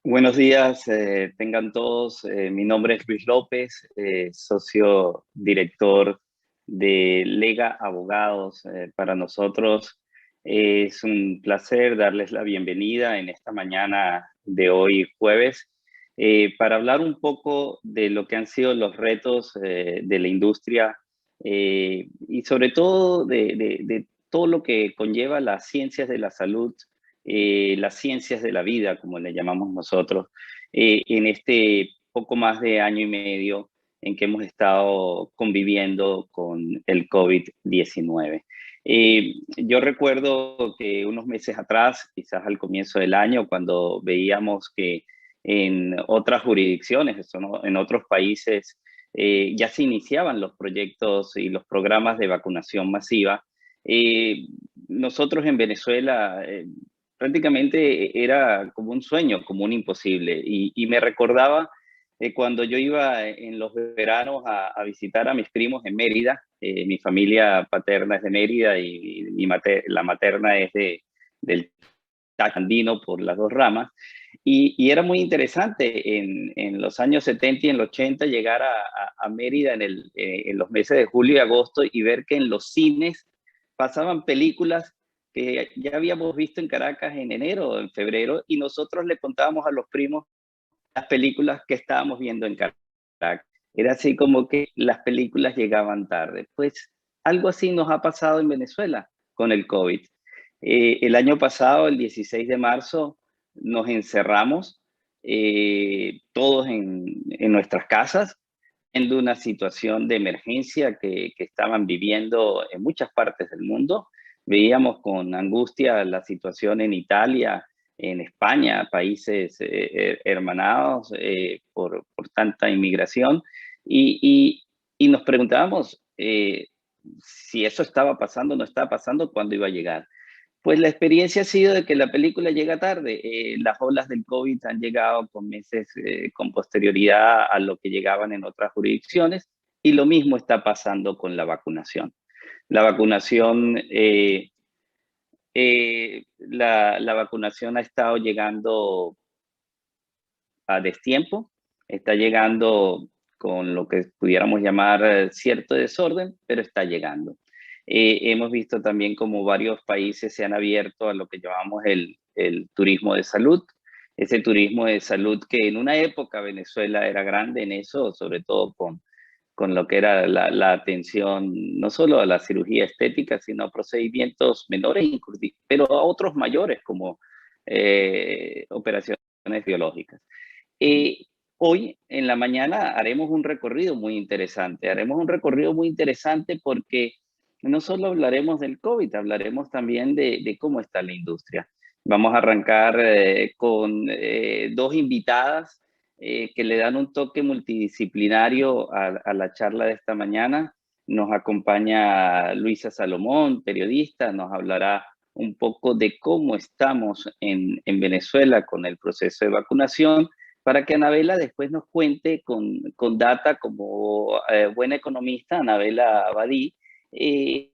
Buenos días, tengan todos. Mi nombre es Luis López, socio director de Lega Abogados. Para nosotros es un placer darles la bienvenida en esta mañana de hoy, jueves, para hablar un poco de lo que han sido los retos de la industria y sobre todo de todo lo que conlleva las ciencias de la salud, las ciencias de la vida, como le llamamos nosotros, en este poco más de año y medio en que hemos estado conviviendo con el COVID-19. Yo recuerdo que unos meses atrás, quizás al comienzo del año, cuando veíamos que en otras jurisdicciones, eso, ¿no?, en otros países, ya se iniciaban los proyectos y los programas de vacunación masiva. eh, Nosotros en Venezuela prácticamente era como un sueño, como un imposible. Y me recordaba cuando yo iba en los veranos a visitar a mis primos en Mérida. Mi familia paterna es de Mérida y la materna es del andino por las dos ramas. Y era muy interesante en los años 70 y en los 80 llegar a Mérida en los meses de julio y agosto y ver que en los cines pasaban películas que ya habíamos visto en Caracas en enero o en febrero, y nosotros le contábamos a los primos las películas que estábamos viendo en Caracas. Era así como que las películas llegaban tarde. Pues algo así nos ha pasado en Venezuela con el COVID. El año pasado, el 16 de marzo, nos encerramos todos en nuestras casas, en una situación de emergencia que estaban viviendo en muchas partes del mundo. Veíamos con angustia la situación en Italia, en España, países hermanados por tanta inmigración, y, y nos preguntábamos si eso estaba pasando o no estaba pasando, cuándo iba a llegar. Pues la experiencia ha sido de que la película llega tarde. Las olas del COVID han llegado con meses, con posterioridad a lo que llegaban en otras jurisdicciones, y lo mismo está pasando con la vacunación. La vacunación, la vacunación ha estado llegando a destiempo, está llegando con lo que pudiéramos llamar cierto desorden, pero está llegando. Hemos visto también como varios países se han abierto a lo que llamamos el turismo de salud. Ese turismo de salud que en una época Venezuela era grande en eso, sobre todo con lo que era la atención no solo a la cirugía estética, sino a procedimientos menores, pero a otros mayores como operaciones biológicas. Eh, Hoy en la mañana haremos un recorrido muy interesante. Haremos un recorrido muy interesante porque no solo hablaremos del COVID, hablaremos también de cómo está la industria. Vamos a arrancar con dos invitadas que le dan un toque multidisciplinario a la charla de esta mañana. Nos acompaña Luisa Salomón, periodista, nos hablará un poco de cómo estamos en Venezuela con el proceso de vacunación, para que Anabela después nos cuente con data como buena economista, Anabela Abadí, de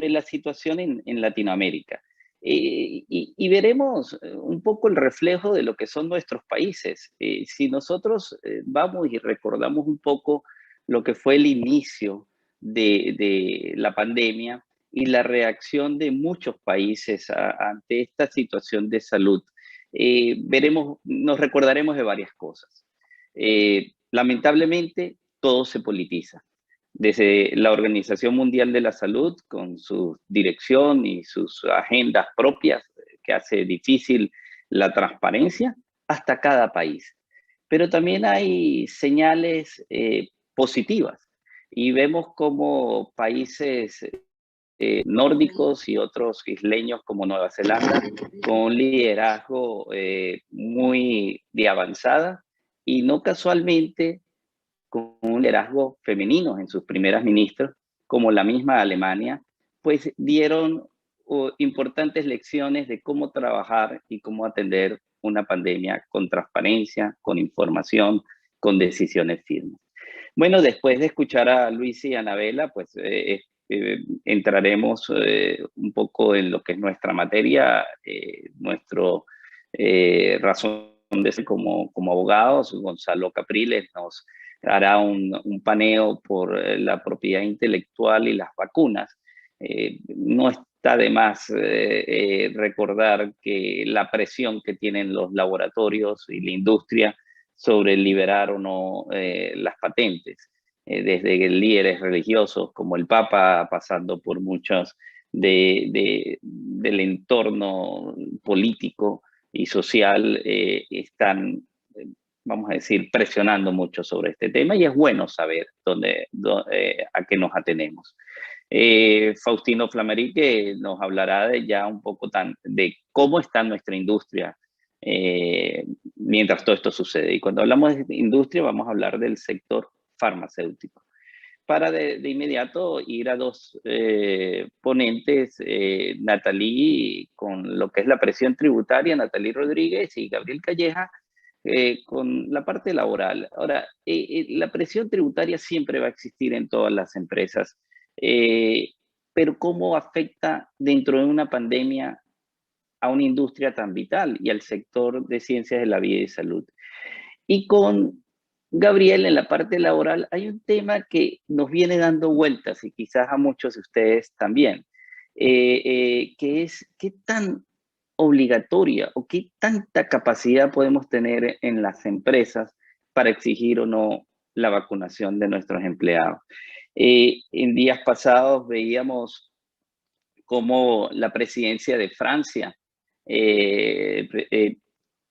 la situación en Latinoamérica. Y veremos un poco el reflejo de lo que son nuestros países. Si nosotros vamos y recordamos un poco lo que fue el inicio de la pandemia y la reacción de muchos países ante esta situación de salud, nos recordaremos de varias cosas. Lamentablemente, todo se politiza. Desde la Organización Mundial de la Salud, con su dirección y sus agendas propias, que hace difícil la transparencia, hasta cada país. Pero también hay señales positivas, y vemos como países nórdicos y otros isleños como Nueva Zelanda, con un liderazgo muy de avanzada, y no casualmente con un liderazgo femenino en sus primeras ministras, como la misma Alemania, pues dieron importantes lecciones de cómo trabajar y cómo atender una pandemia con transparencia, con información, con decisiones firmes. Bueno, después de escuchar a Luis y Anabela, pues entraremos un poco en lo que es nuestra materia, nuestro razonamiento como abogados. Gonzalo Capriles nos hará un paneo por la propiedad intelectual y las vacunas. No está de más recordar que la presión que tienen los laboratorios y la industria sobre liberar o no las patentes, desde líderes religiosos como el Papa, pasando por muchos del entorno político y social, están, vamos a decir, presionando mucho sobre este tema, y es bueno saber a qué nos atenemos. Faustino Flamerique nos hablará ya un poco de cómo está nuestra industria mientras todo esto sucede. Y cuando hablamos de industria, vamos a hablar del sector farmacéutico. Para de inmediato ir a dos ponentes, Nathalie con lo que es la presión tributaria, Nathalie Rodríguez, y Gabriel Calleja con la parte laboral. Ahora, la presión tributaria siempre va a existir en todas las empresas, pero ¿cómo afecta dentro de una pandemia a una industria tan vital y al sector de ciencias de la vida y salud? Y con Gabriel, en la parte laboral, hay un tema que nos viene dando vueltas, y quizás a muchos de ustedes también, que es qué tan obligatoria o qué tanta capacidad podemos tener en las empresas para exigir o no la vacunación de nuestros empleados. En días pasados veíamos cómo la presidencia de Francia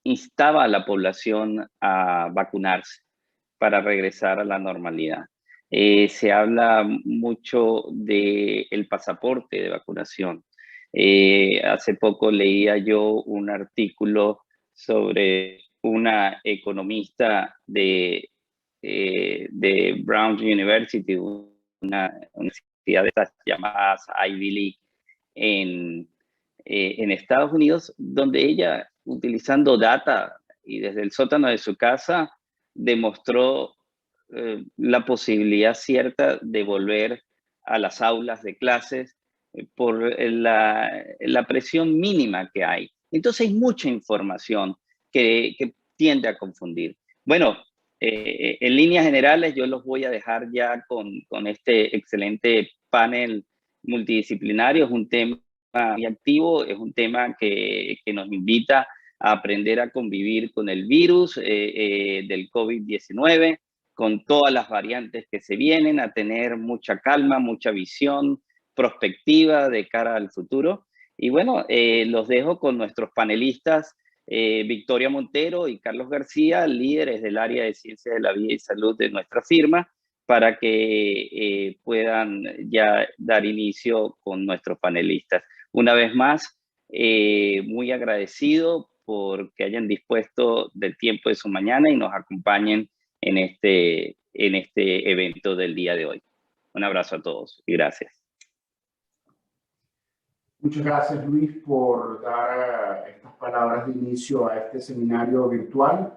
instaba a la población a vacunarse para regresar a la normalidad. Se habla mucho del pasaporte de vacunación. Hace poco leía yo un artículo sobre una economista de Brown University, una universidad de estas llamadas Ivy League en Estados Unidos, donde ella, utilizando data y desde el sótano de su casa, demostró la posibilidad cierta de volver a las aulas de clases por la presión mínima que hay. Entonces hay mucha información que tiende a confundir. Bueno, en líneas generales yo los voy a dejar ya con este excelente panel multidisciplinario. Es un tema muy activo, es un tema que nos invita a aprender a convivir con el virus del COVID-19, con todas las variantes que se vienen, a tener mucha calma, mucha visión prospectiva de cara al futuro. Y bueno, los dejo con nuestros panelistas, Victoria Montero y Carlos García, líderes del área de ciencias de la vida y salud de nuestra firma, para que puedan ya dar inicio con nuestros panelistas. Una vez más, muy agradecido porque hayan dispuesto del tiempo de su mañana y nos acompañen en este evento del día de hoy. Un abrazo a todos y gracias. Muchas gracias, Luis, por dar estas palabras de inicio a este seminario virtual.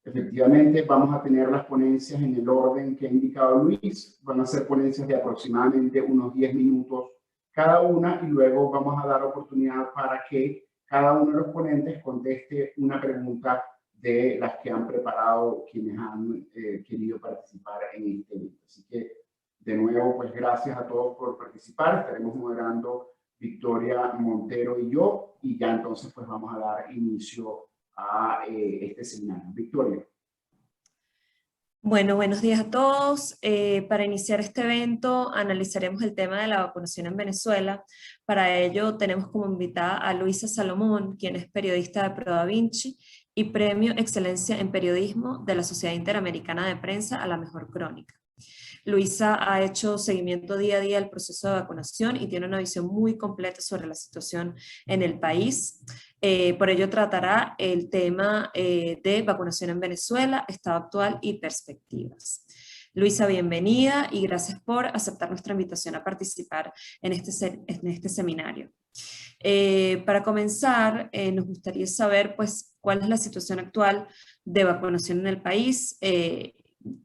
Efectivamente, vamos a tener las ponencias en el orden que ha indicado Luis. Van a ser ponencias de aproximadamente unos 10 minutos cada una, y luego vamos a dar oportunidad para que cada uno de los ponentes conteste una pregunta de las que han preparado quienes han querido participar en este evento. Así que, de nuevo, pues gracias a todos por participar. Estaremos moderando Victoria Montero y yo, y ya entonces pues vamos a dar inicio a este seminario. Victoria. Bueno, buenos días a todos. Para iniciar este evento analizaremos el tema de la vacunación en Venezuela. Para ello tenemos como invitada a Luisa Salomón, quien es periodista de ProDaVinci y Premio Excelencia en Periodismo de la Sociedad Interamericana de Prensa a la Mejor Crónica. Luisa ha hecho seguimiento día a día del proceso de vacunación y tiene una visión muy completa sobre la situación en el país. Por ello tratará el tema de vacunación en Venezuela, estado actual y perspectivas. Luisa, bienvenida y gracias por aceptar nuestra invitación a participar en este seminario. Para comenzar, nos gustaría saber pues, cuál es la situación actual de vacunación en el país,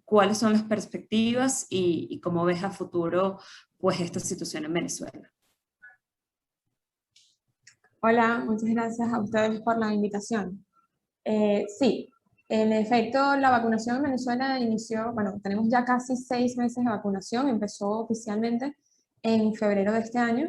cuáles son las perspectivas y cómo ves a futuro pues, esta situación en Venezuela. Hola, muchas gracias a ustedes por la invitación. Sí, en efecto, la vacunación en Venezuela inició, bueno, tenemos ya casi 6 meses de vacunación, empezó oficialmente en febrero de este año.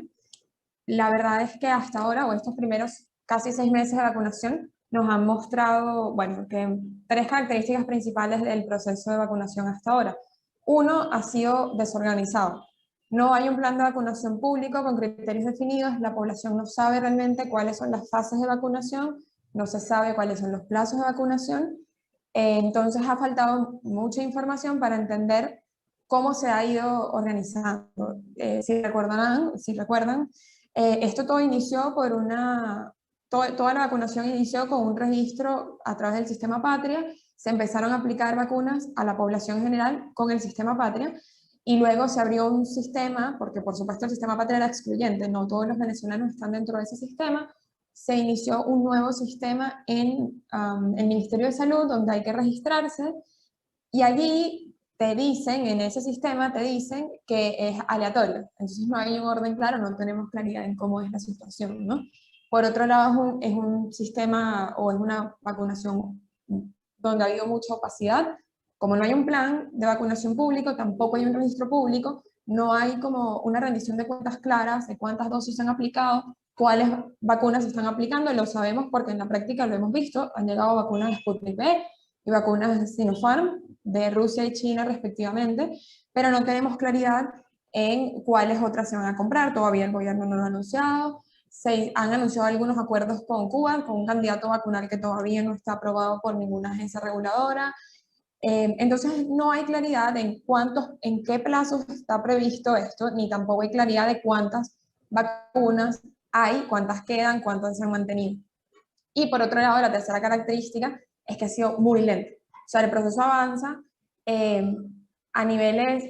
La verdad es que hasta ahora, o estos primeros casi 6 meses de vacunación, nos han mostrado, bueno, que 3 características principales del proceso de vacunación hasta ahora. Uno, ha sido desorganizado. No hay un plan de vacunación público con criterios definidos, la población no sabe realmente cuáles son las fases de vacunación, no se sabe cuáles son los plazos de vacunación, entonces ha faltado mucha información para entender cómo se ha ido organizando. Si recuerdan, esto todo inició por toda la vacunación inició con un registro a través del sistema Patria, se empezaron a aplicar vacunas a la población general con el sistema Patria, y luego se abrió un sistema, porque por supuesto el sistema Patria era excluyente, no todos los venezolanos están dentro de ese sistema, se inició un nuevo sistema en el Ministerio de Salud, donde hay que registrarse, y allí te dicen, en ese sistema te dicen que es aleatorio, entonces no hay un orden claro, no tenemos claridad en cómo es la situación, ¿no? Por otro lado, es un sistema o es una vacunación donde ha habido mucha opacidad. Como no hay un plan de vacunación público, tampoco hay un registro público, no hay como una rendición de cuentas claras de cuántas dosis se han aplicado, cuáles vacunas se están aplicando, lo sabemos porque en la práctica lo hemos visto, han llegado vacunas de Sputnik V y vacunas de Sinopharm, de Rusia y China respectivamente, pero no tenemos claridad en cuáles otras se van a comprar, todavía el gobierno no lo ha anunciado. Se han anunciado algunos acuerdos con Cuba, con un candidato vacunal que todavía no está aprobado por ninguna agencia reguladora. Entonces no hay claridad en qué plazos está previsto esto, ni tampoco hay claridad de cuántas vacunas hay, cuántas quedan, cuántas se han mantenido. Y por otro lado, la tercera característica es que ha sido muy lento. O sea, el proceso avanza a niveles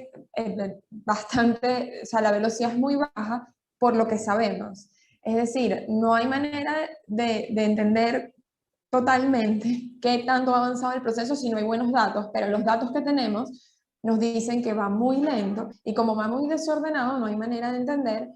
bastante, o sea, la velocidad es muy baja por lo que sabemos. Es decir, no hay manera de entender totalmente qué tanto ha avanzado el proceso si no hay buenos datos, pero los datos que tenemos nos dicen que va muy lento y como va muy desordenado no hay manera de entender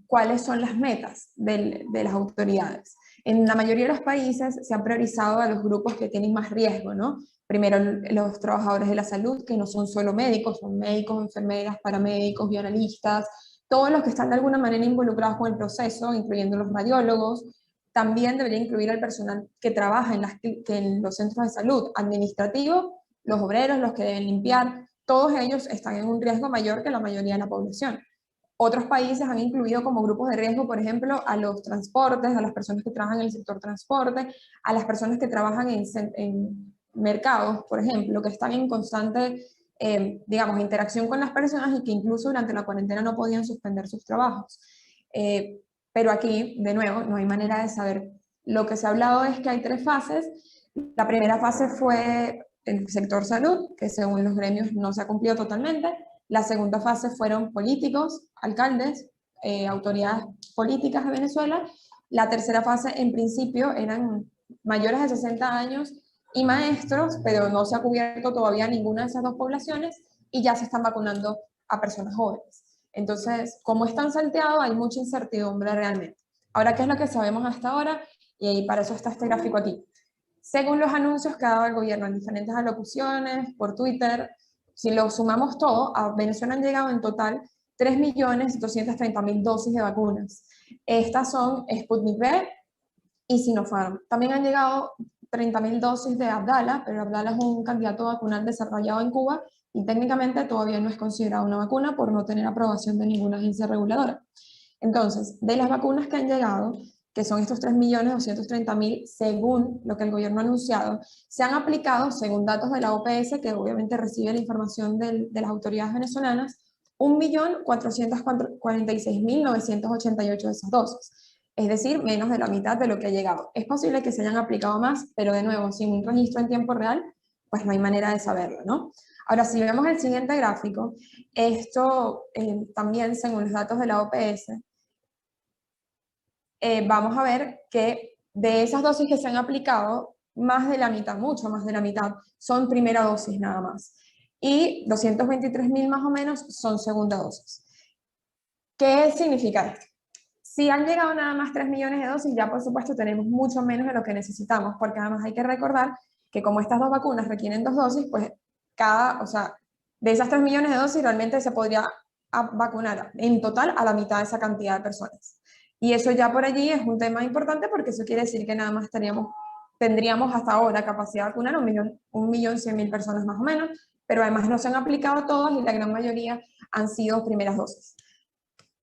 cuáles son las metas de las autoridades. En la mayoría de los países se han priorizado a los grupos que tienen más riesgo, ¿no? Primero los trabajadores de la salud, que no son solo médicos, son médicos, enfermeras, paramédicos, bioanalistas, todos los que están de alguna manera involucrados con el proceso, incluyendo los radiólogos. También debería incluir al personal que trabaja en los centros de salud, administrativo, los obreros, los que deben limpiar, todos ellos están en un riesgo mayor que la mayoría de la población. Otros países han incluido como grupos de riesgo, por ejemplo, a los transportes, a las personas que trabajan en el sector transporte, a las personas que trabajan en mercados, por ejemplo, que están en constante, digamos, interacción con las personas y que incluso durante la cuarentena no podían suspender sus trabajos. Pero aquí, de nuevo, no hay manera de saber. Lo que se ha hablado es que hay 3 fases. La primera fase fue el sector salud, que según los gremios no se ha cumplido totalmente. La segunda fase fueron políticos, alcaldes, autoridades políticas de Venezuela. La tercera fase, en principio, eran mayores de 60 años y maestros, pero no se ha cubierto todavía ninguna de esas 2 poblaciones y ya se están vacunando a personas jóvenes. Entonces, como es tan salteado, hay mucha incertidumbre realmente. Ahora, ¿qué es lo que sabemos hasta ahora? Y para eso está este gráfico aquí. Según los anuncios que ha dado el gobierno en diferentes alocuciones, por Twitter, si lo sumamos todo, a Venezuela han llegado en total 3.230.000 dosis de vacunas. Estas son Sputnik V y Sinopharm. También han llegado 30.000 dosis de Abdala, pero Abdala es un candidato vacunal desarrollado en Cuba y técnicamente todavía no es considerado una vacuna por no tener aprobación de ninguna agencia reguladora. Entonces, de las vacunas que han llegado, que son estos 3.230.000, según lo que el gobierno ha anunciado, se han aplicado, según datos de la OPS, que obviamente recibe la información de las autoridades venezolanas, 1.446.988 de esas dosis. Es decir, menos de la mitad de lo que ha llegado. Es posible que se hayan aplicado más, pero de nuevo, sin un registro en tiempo real, pues no hay manera de saberlo, ¿no? Ahora, si vemos el siguiente gráfico, esto también, según los datos de la OPS, vamos a ver que de esas dosis que se han aplicado, más de la mitad, mucho más de la mitad, son primera dosis nada más. Y 223.000 más o menos son segunda dosis. ¿Qué significa esto? Si han llegado nada más 3 millones de dosis, ya por supuesto tenemos mucho menos de lo que necesitamos, porque además hay que recordar que como estas dos vacunas requieren 2 dosis, pues o sea, de esas 3 millones de dosis realmente se podría vacunar en total a la mitad de esa cantidad de personas. Y eso ya por allí es un tema importante porque eso quiere decir que nada más tendríamos hasta ahora capacidad de vacunar 1.100.000 personas más o menos, pero además no se han aplicado todas y la gran mayoría han sido primeras dosis.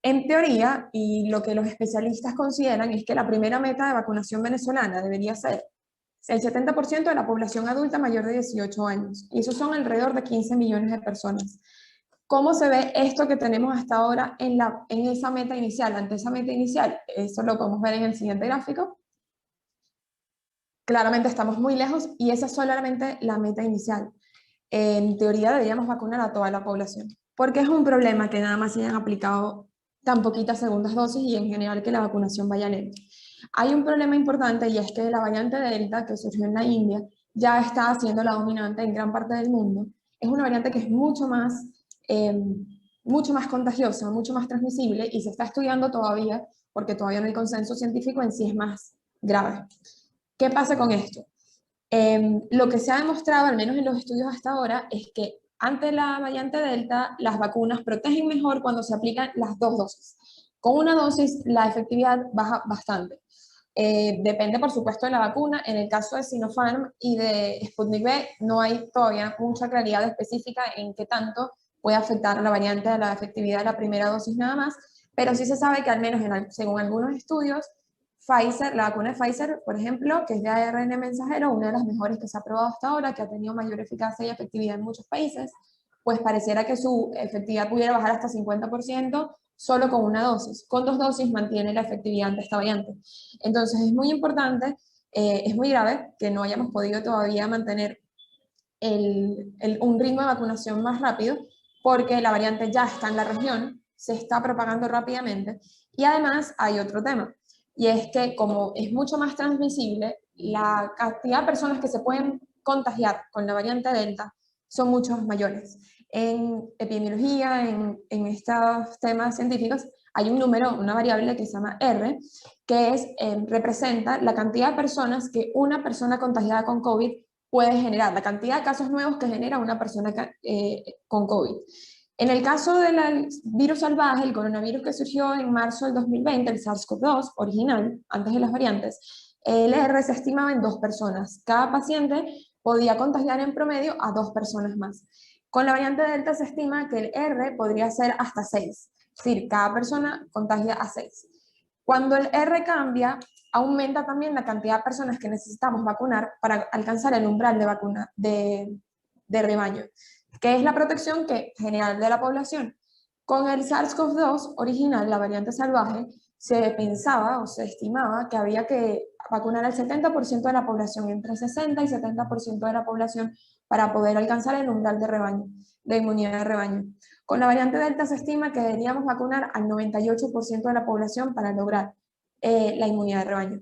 En teoría, y lo que los especialistas consideran es que la primera meta de vacunación venezolana debería ser el 70% de la población adulta mayor de 18 años, y esos son alrededor de 15 millones de personas. ¿Cómo se ve esto que tenemos hasta ahora en esa meta inicial? Ante esa meta inicial, eso lo podemos ver en el siguiente gráfico. Claramente estamos muy lejos y esa es solamente la meta inicial. En teoría deberíamos vacunar a toda la población, porque es un problema que nada más se hayan aplicado tan poquitas segundas dosis y en general que la vacunación vaya lenta. Hay un problema importante y es que la variante Delta que surgió en la India ya está siendo la dominante en gran parte del mundo. Es una variante que es mucho más contagiosa, mucho más transmisible y se está estudiando todavía porque todavía no hay consenso científico en si es más grave. ¿Qué pasa con esto? Lo que se ha demostrado, al menos en los estudios hasta ahora, es que ante la variante Delta, las vacunas protegen mejor cuando se aplican las 2 dosis. Con una dosis, la efectividad baja bastante. Depende, por supuesto, de la vacuna. En el caso de Sinopharm y de Sputnik V, no hay todavía mucha claridad específica en qué tanto puede afectar a la variante de la efectividad de la primera dosis nada más, pero sí se sabe que al menos según algunos estudios, Pfizer, la vacuna de Pfizer, por ejemplo, que es de ARN mensajero, una de las mejores que se ha probado hasta ahora, que ha tenido mayor eficacia y efectividad en muchos países, pues pareciera que su efectividad pudiera bajar hasta 50% solo con una dosis. Con 2 dosis mantiene la efectividad ante esta variante. Entonces es muy importante, es muy grave que no hayamos podido todavía mantener un ritmo de vacunación más rápido, porque la variante ya está en la región, se está propagando rápidamente, y además hay otro tema, y es que como es mucho más transmisible, la cantidad de personas que se pueden contagiar con la variante Delta son muchos mayores. En epidemiología, en estos temas científicos, hay un número, una variable que se llama R, que representa la cantidad de personas que una persona contagiada con COVID puede generar, la cantidad de casos nuevos que genera una persona con COVID. En el caso del virus salvaje, el coronavirus que surgió en marzo del 2020, el SARS-CoV-2 original, antes de las variantes, el R se estimaba en 2 personas. Cada paciente podía contagiar en promedio a 2 personas más. Con la variante Delta se estima que el R podría ser hasta 6, es decir, cada persona contagia a 6. Cuando el R cambia, aumenta también la cantidad de personas que necesitamos vacunar para alcanzar el umbral de rebaño, que es la protección general de la población. Con el SARS-CoV-2 original, la variante salvaje, se pensaba o se estimaba que había que vacunar al 70% de la población, entre 60 y 70% de la población, para poder alcanzar el umbral de rebaño, de inmunidad de rebaño. Con la variante Delta se estima que deberíamos vacunar al 98% de la población para lograr la inmunidad de rebaño.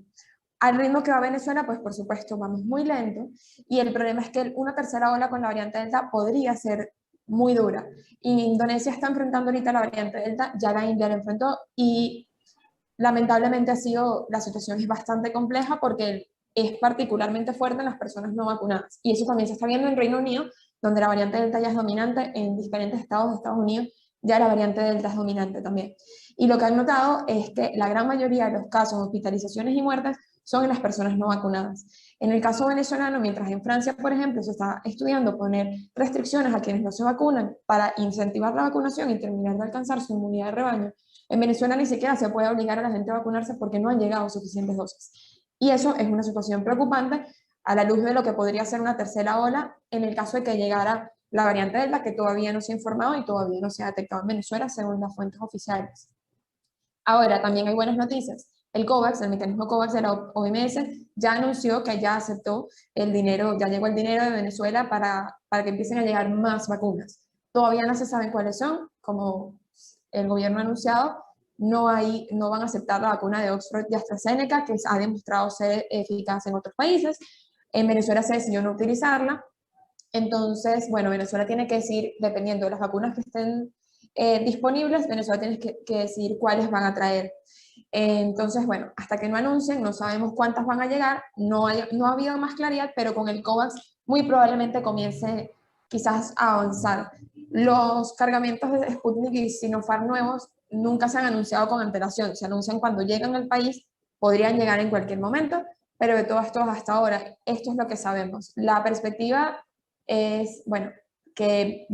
Al ritmo que va Venezuela, pues por supuesto vamos muy lento, y el problema es que una tercera ola con la variante Delta podría ser muy dura. Y Indonesia está enfrentando ahorita la variante Delta, ya la India la enfrentó, y lamentablemente la situación es bastante compleja porque es particularmente fuerte en las personas no vacunadas. Y eso también se está viendo en Reino Unido, donde la variante Delta ya es dominante, en diferentes estados de Estados Unidos ya la variante Delta es dominante también. Y lo que han notado es que la gran mayoría de los casos, hospitalizaciones y muertes, son en las personas no vacunadas. En el caso venezolano, mientras en Francia, por ejemplo, se está estudiando poner restricciones a quienes no se vacunan para incentivar la vacunación y terminar de alcanzar su inmunidad de rebaño, en Venezuela ni siquiera se puede obligar a la gente a vacunarse porque no han llegado suficientes dosis. Y eso es una situación preocupante a la luz de lo que podría ser una tercera ola en el caso de que llegara la variante Delta, que todavía no se ha informado y todavía no se ha detectado en Venezuela según las fuentes oficiales. Ahora, también hay buenas noticias. El COVAX, el mecanismo COVAX de la OMS, ya anunció que ya aceptó el dinero, ya llegó el dinero de Venezuela para que empiecen a llegar más vacunas. Todavía no se saben cuáles son, como el gobierno ha anunciado, no van a aceptar la vacuna de Oxford y AstraZeneca, que ha demostrado ser eficaz en otros países. En Venezuela se decidió no utilizarla. Entonces, bueno, Venezuela tiene que decir, dependiendo de las vacunas que estén disponibles, Venezuela tiene que decidir cuáles van a traer. Entonces, bueno, hasta que no anuncien, no sabemos cuántas van a llegar, no ha habido más claridad, pero con el COVAX muy probablemente comience quizás a avanzar. Los cargamentos de Sputnik y Sinopharm nuevos nunca se han anunciado con antelación, se anuncian cuando llegan al país, podrían llegar en cualquier momento, pero de todos hasta ahora, esto es lo que sabemos. La perspectiva es, bueno, que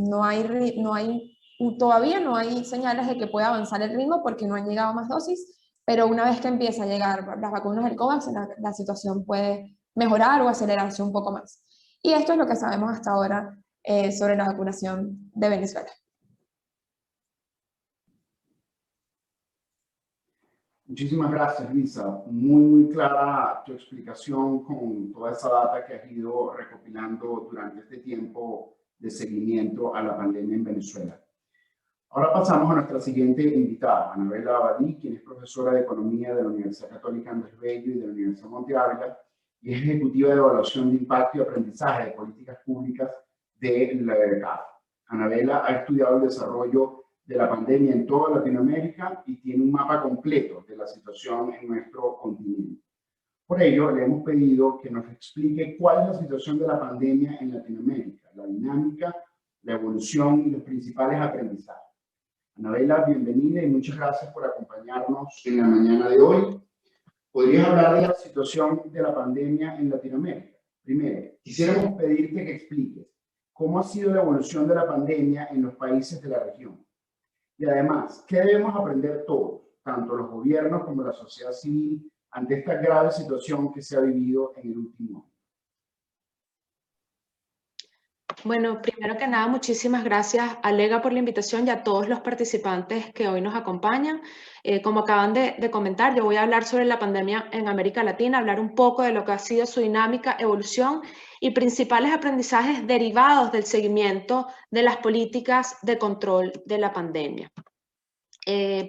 todavía no hay señales de que pueda avanzar el ritmo porque no han llegado más dosis, pero una vez que empieza a llegar las vacunas del COVAX, la situación puede mejorar o acelerarse un poco más. Y esto es lo que sabemos hasta ahora sobre la vacunación de Venezuela. Muchísimas gracias, Lisa. Muy clara tu explicación con toda esa data que has ido recopilando durante este tiempo de seguimiento a la pandemia en Venezuela. Ahora pasamos a nuestra siguiente invitada, Anabela Abadí, quien es profesora de Economía de la Universidad Católica Andrés Bello y de la Universidad Monte Ávila, y es ejecutiva de evaluación de impacto y aprendizaje de políticas públicas de la CAF. Anabela ha estudiado el desarrollo de la pandemia en toda Latinoamérica y tiene un mapa completo de la situación en nuestro continente. Por ello, le hemos pedido que nos explique cuál es la situación de la pandemia en Latinoamérica, la dinámica, la evolución y los principales aprendizajes. Anabela, bienvenida y muchas gracias por acompañarnos en la mañana de hoy. ¿Podrías hablar de la situación de la pandemia en Latinoamérica? Primero, quisiéramos pedirte que expliques cómo ha sido la evolución de la pandemia en los países de la región. Y además, ¿qué debemos aprender todos, tanto los gobiernos como la sociedad civil, ante esta grave situación que se ha vivido en el último año? Bueno, primero que nada, muchísimas gracias a Lega por la invitación y a todos los participantes que hoy nos acompañan. Como acaban de comentar, yo voy a hablar sobre la pandemia en América Latina, hablar un poco de lo que ha sido su dinámica, evolución y principales aprendizajes derivados del seguimiento de las políticas de control de la pandemia.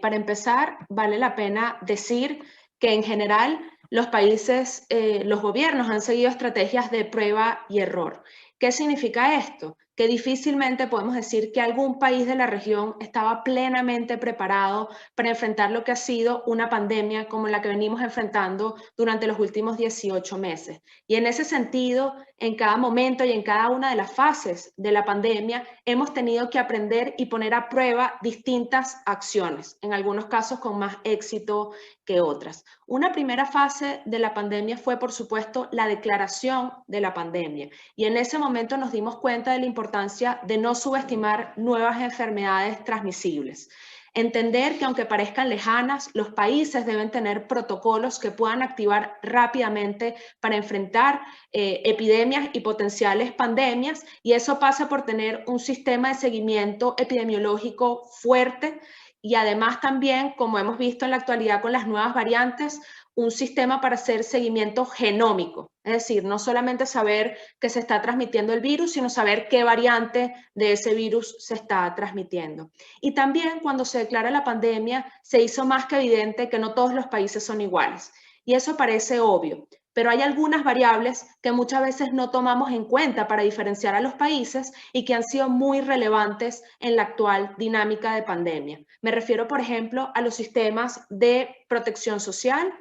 Para empezar, vale la pena decir que en general los países, los gobiernos han seguido estrategias de prueba y error. ¿Qué significa esto? Que difícilmente podemos decir que algún país de la región estaba plenamente preparado para enfrentar lo que ha sido una pandemia como la que venimos enfrentando durante los últimos 18 meses. Y en ese sentido, en cada momento y en cada una de las fases de la pandemia, hemos tenido que aprender y poner a prueba distintas acciones, en algunos casos con más éxito que otras. Una primera fase de la pandemia fue, por supuesto, la declaración de la pandemia. Y en ese momento nos dimos cuenta de la importancia de no subestimar nuevas enfermedades transmisibles. Entender que aunque parezcan lejanas, los países deben tener protocolos que puedan activar rápidamente para enfrentar epidemias y potenciales pandemias, y eso pasa por tener un sistema de seguimiento epidemiológico fuerte y además también, como hemos visto en la actualidad con las nuevas variantes, un sistema para hacer seguimiento genómico, es decir, no solamente saber que se está transmitiendo el virus, sino saber qué variante de ese virus se está transmitiendo. Y también cuando se declara la pandemia, se hizo más que evidente que no todos los países son iguales. Y eso parece obvio, pero hay algunas variables que muchas veces no tomamos en cuenta para diferenciar a los países y que han sido muy relevantes en la actual dinámica de pandemia. Me refiero, por ejemplo, a los sistemas de protección social.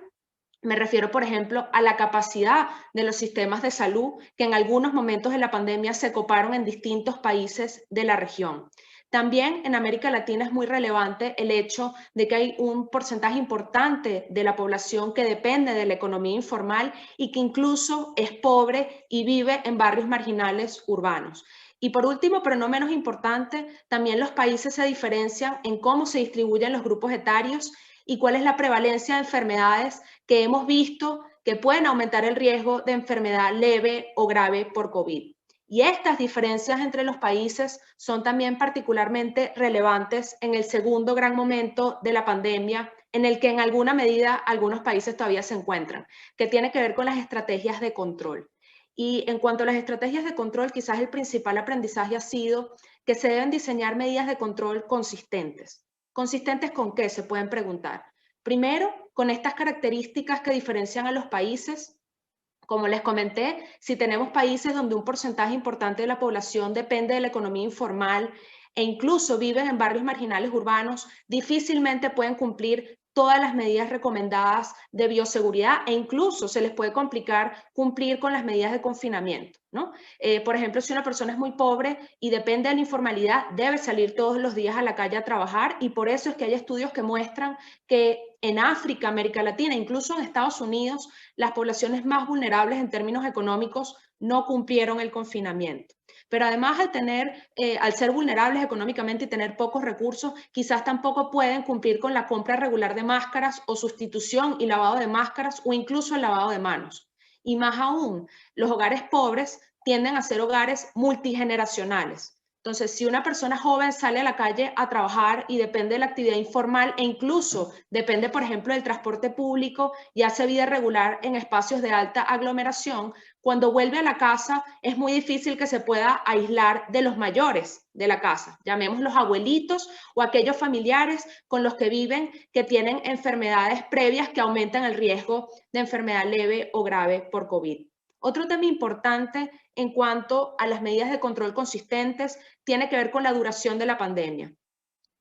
Me refiero, por ejemplo, a la capacidad de los sistemas de salud que en algunos momentos de la pandemia se coparon en distintos países de la región. También en América Latina es muy relevante el hecho de que hay un porcentaje importante de la población que depende de la economía informal y que incluso es pobre y vive en barrios marginales urbanos. Y por último, pero no menos importante, también los países se diferencian en cómo se distribuyen los grupos etarios y cuál es la prevalencia de enfermedades que hemos visto que pueden aumentar el riesgo de enfermedad leve o grave por COVID. Y estas diferencias entre los países son también particularmente relevantes en el segundo gran momento de la pandemia, en el que en alguna medida algunos países todavía se encuentran, que tiene que ver con las estrategias de control. Y en cuanto a las estrategias de control, quizás el principal aprendizaje ha sido que se deben diseñar medidas de control consistentes. ¿Consistentes con qué? Se pueden preguntar. Primero, con estas características que diferencian a los países. Como les comenté, si tenemos países donde un porcentaje importante de la población depende de la economía informal e incluso viven en barrios marginales urbanos, difícilmente pueden cumplir todas las medidas recomendadas de bioseguridad e incluso se les puede complicar cumplir con las medidas de confinamiento, ¿no? Por ejemplo, si una persona es muy pobre y depende de la informalidad, debe salir todos los días a la calle a trabajar, y por eso es que hay estudios que muestran que en África, América Latina, incluso en Estados Unidos, las poblaciones más vulnerables en términos económicos no cumplieron el confinamiento. Pero además al ser vulnerables económicamente y tener pocos recursos, quizás tampoco pueden cumplir con la compra regular de máscaras o sustitución y lavado de máscaras o incluso el lavado de manos. Y más aún, los hogares pobres tienden a ser hogares multigeneracionales. Entonces, si una persona joven sale a la calle a trabajar y depende de la actividad informal e incluso depende, por ejemplo, del transporte público y hace vida regular en espacios de alta aglomeración, cuando vuelve a la casa es muy difícil que se pueda aislar de los mayores de la casa, llamémoslos abuelitos o aquellos familiares con los que viven que tienen enfermedades previas que aumentan el riesgo de enfermedad leve o grave por COVID. Otro tema importante en cuanto a las medidas de control consistentes tiene que ver con la duración de la pandemia.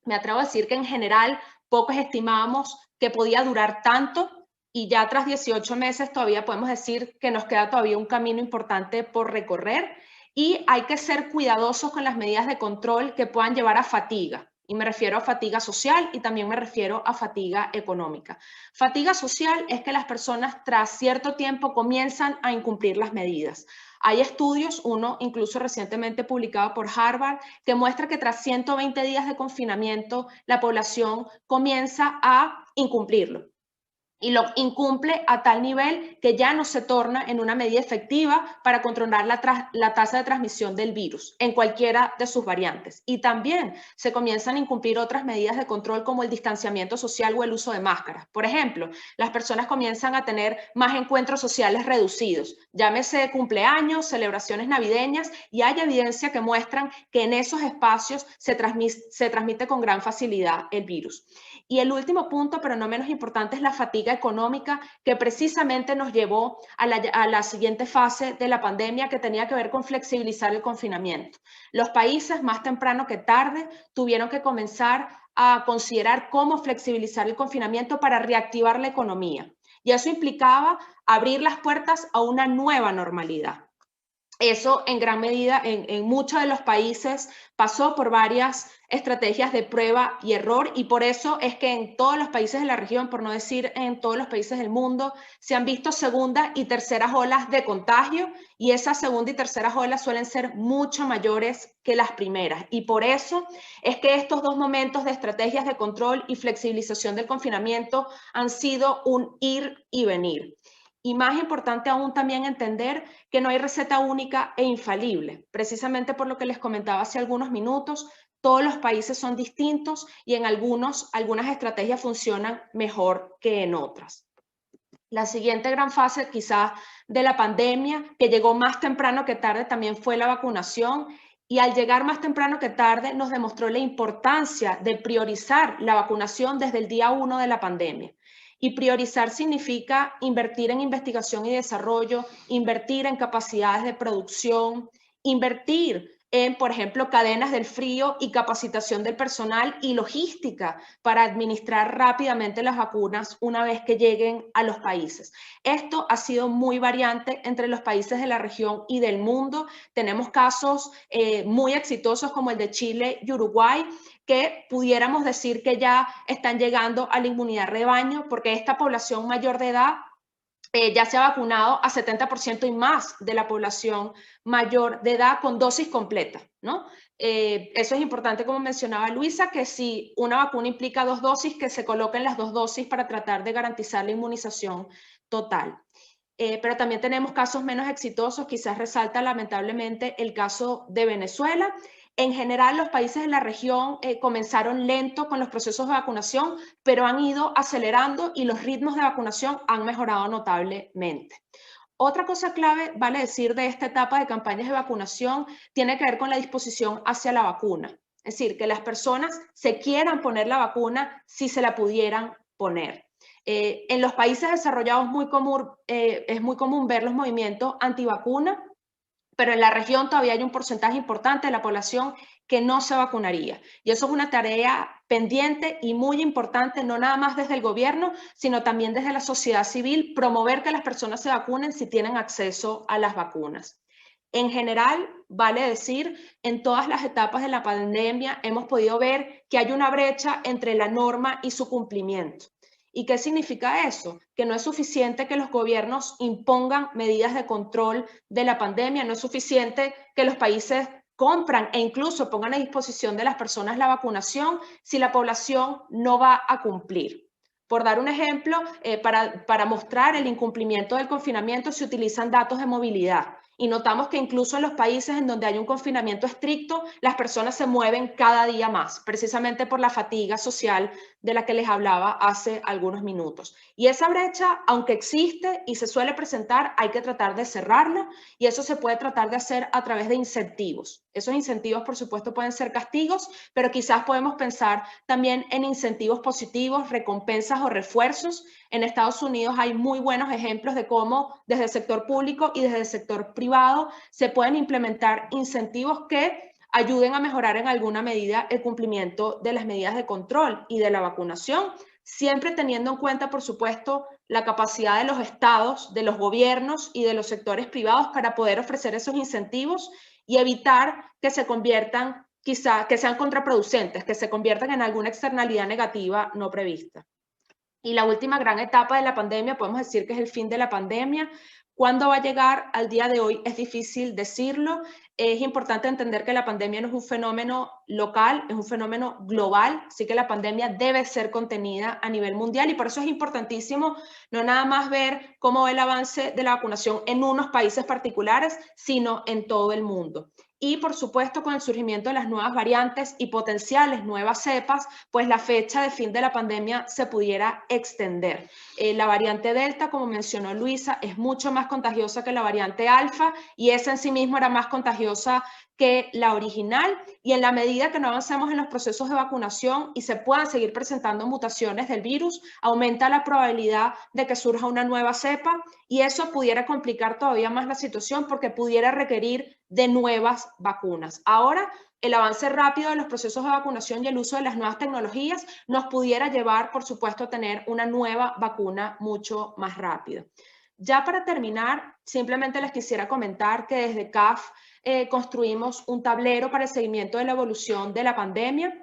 Me atrevo a decir que en general pocos estimábamos que podía durar tanto, y ya tras 18 meses todavía podemos decir que nos queda todavía un camino importante por recorrer y hay que ser cuidadosos con las medidas de control que puedan llevar a fatiga. Y me refiero a fatiga social y también me refiero a fatiga económica. Fatiga social es que las personas tras cierto tiempo comienzan a incumplir las medidas. Hay estudios, uno incluso recientemente publicado por Harvard, que muestra que tras 120 días de confinamiento la población comienza a incumplirlo. Y lo incumple a tal nivel que ya no se torna en una medida efectiva para controlar la tasa de transmisión del virus en cualquiera de sus variantes. Y también se comienzan a incumplir otras medidas de control como el distanciamiento social o el uso de máscaras. Por ejemplo, las personas comienzan a tener más encuentros sociales reducidos, llámese cumpleaños, celebraciones navideñas, y hay evidencia que muestran que en esos espacios se transmite con gran facilidad el virus. Y el último punto, pero no menos importante, es la fatiga económica, que precisamente nos llevó a la siguiente fase de la pandemia, que tenía que ver con flexibilizar el confinamiento. Los países, más temprano que tarde, tuvieron que comenzar a considerar cómo flexibilizar el confinamiento para reactivar la economía. Y eso implicaba abrir las puertas a una nueva normalidad. Eso en gran medida en muchos de los países pasó por varias estrategias de prueba y error, y por eso es que en todos los países de la región, por no decir en todos los países del mundo, se han visto segunda y terceras olas de contagio, y esas segunda y terceras olas suelen ser mucho mayores que las primeras. Y por eso es que estos dos momentos de estrategias de control y flexibilización del confinamiento han sido un ir y venir. Y más importante aún también entender que no hay receta única e infalible. Precisamente por lo que les comentaba hace algunos minutos, todos los países son distintos y en algunas estrategias funcionan mejor que en otras. La siguiente gran fase quizás de la pandemia, que llegó más temprano que tarde, también fue la vacunación. Y al llegar más temprano que tarde nos demostró la importancia de priorizar la vacunación desde el día 1 de la pandemia. Y priorizar significa invertir en investigación y desarrollo, invertir en capacidades de producción, invertir en, por ejemplo, cadenas del frío y capacitación del personal y logística para administrar rápidamente las vacunas una vez que lleguen a los países. Esto ha sido muy variante entre los países de la región y del mundo. Tenemos casos muy exitosos como el de Chile y Uruguay, que pudiéramos decir que ya están llegando a la inmunidad rebaño, porque esta población mayor de edad ya se ha vacunado a 70% y más de la población mayor de edad con dosis completa, ¿no? Eso es importante, como mencionaba Luisa, que si una vacuna implica 2 dosis, que se coloquen las 2 dosis para tratar de garantizar la inmunización total. Pero también tenemos casos menos exitosos, quizás resalta lamentablemente el caso de Venezuela. En general, los países de la región comenzaron lento con los procesos de vacunación, pero han ido acelerando y los ritmos de vacunación han mejorado notablemente. Otra cosa clave, vale decir, de esta etapa de campañas de vacunación tiene que ver con la disposición hacia la vacuna. Es decir, que las personas se quieran poner la vacuna si se la pudieran poner. En los países desarrollados es muy común ver los movimientos antivacuna, pero en la región todavía hay un porcentaje importante de la población que no se vacunaría. Y eso es una tarea pendiente y muy importante, no nada más desde el gobierno, sino también desde la sociedad civil, promover que las personas se vacunen si tienen acceso a las vacunas. En general, vale decir, en todas las etapas de la pandemia hemos podido ver que hay una brecha entre la norma y su cumplimiento. ¿Y qué significa eso? Que no es suficiente que los gobiernos impongan medidas de control de la pandemia, no es suficiente que los países compran e incluso pongan a disposición de las personas la vacunación si la población no va a cumplir. Por dar un ejemplo, para mostrar el incumplimiento del confinamiento se utilizan datos de movilidad. Y notamos que incluso en los países en donde hay un confinamiento estricto, las personas se mueven cada día más, precisamente por la fatiga social de la que les hablaba hace algunos minutos. Y esa brecha, aunque existe y se suele presentar, hay que tratar de cerrarla, y eso se puede tratar de hacer a través de incentivos. Esos incentivos, por supuesto, pueden ser castigos, pero quizás podemos pensar también en incentivos positivos, recompensas o refuerzos. En Estados Unidos hay muy buenos ejemplos de cómo desde el sector público y desde el sector privado se pueden implementar incentivos que ayuden a mejorar en alguna medida el cumplimiento de las medidas de control y de la vacunación, siempre teniendo en cuenta, por supuesto, la capacidad de los estados, de los gobiernos y de los sectores privados para poder ofrecer esos incentivos y evitar que se conviertan, quizá, que sean contraproducentes, que se conviertan en alguna externalidad negativa no prevista. Y la última gran etapa de la pandemia, podemos decir que es el fin de la pandemia. ¿Cuándo va a llegar? Al día de hoy es difícil decirlo. Es importante entender que la pandemia no es un fenómeno local, es un fenómeno global, así que la pandemia debe ser contenida a nivel mundial y por eso es importantísimo no nada más ver cómo va el avance de la vacunación en unos países particulares, sino en todo el mundo. Y por supuesto, con el surgimiento de las nuevas variantes y potenciales nuevas cepas, pues la fecha de fin de la pandemia se pudiera extender. La variante Delta, como mencionó Luisa, es mucho más contagiosa que la variante Alfa y esa en sí misma era más contagiosa que la original, y en la medida que no avancemos en los procesos de vacunación y se puedan seguir presentando mutaciones del virus, aumenta la probabilidad de que surja una nueva cepa y eso pudiera complicar todavía más la situación porque pudiera requerir de nuevas vacunas. Ahora, el avance rápido de los procesos de vacunación y el uso de las nuevas tecnologías nos pudiera llevar, por supuesto, a tener una nueva vacuna mucho más rápido. Ya para terminar, simplemente les quisiera comentar que desde CAF construimos un tablero para el seguimiento de la evolución de la pandemia.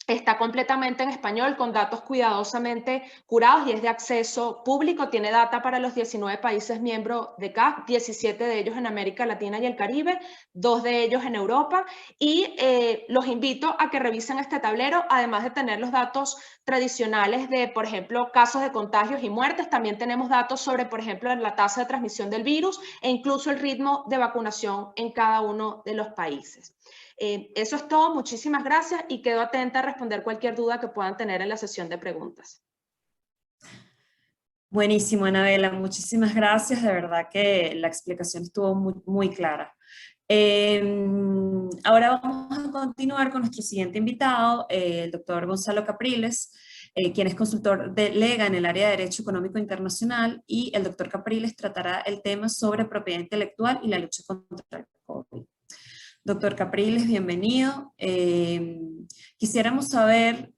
Está completamente en español, con datos cuidadosamente curados y es de acceso público. Tiene data para los 19 países miembros de CAF, 17 de ellos en América Latina y el Caribe, 2 de ellos en Europa. Y los invito a que revisen este tablero, además de tener los datos tradicionales de, por ejemplo, casos de contagios y muertes. También tenemos datos sobre, por ejemplo, la tasa de transmisión del virus e incluso el ritmo de vacunación en cada uno de los países. Eso es todo, muchísimas gracias y quedo atenta a responder cualquier duda que puedan tener en la sesión de preguntas. Buenísimo, Anabela, muchísimas gracias, de verdad que la explicación estuvo muy clara. Ahora vamos a continuar con nuestro siguiente invitado, el doctor Gonzalo Capriles, quien es consultor de Lega en el área de Derecho Económico Internacional, y el doctor Capriles tratará el tema sobre propiedad intelectual y la lucha contra el COVID. Doctor Capriles, bienvenido. Quisiéramos saber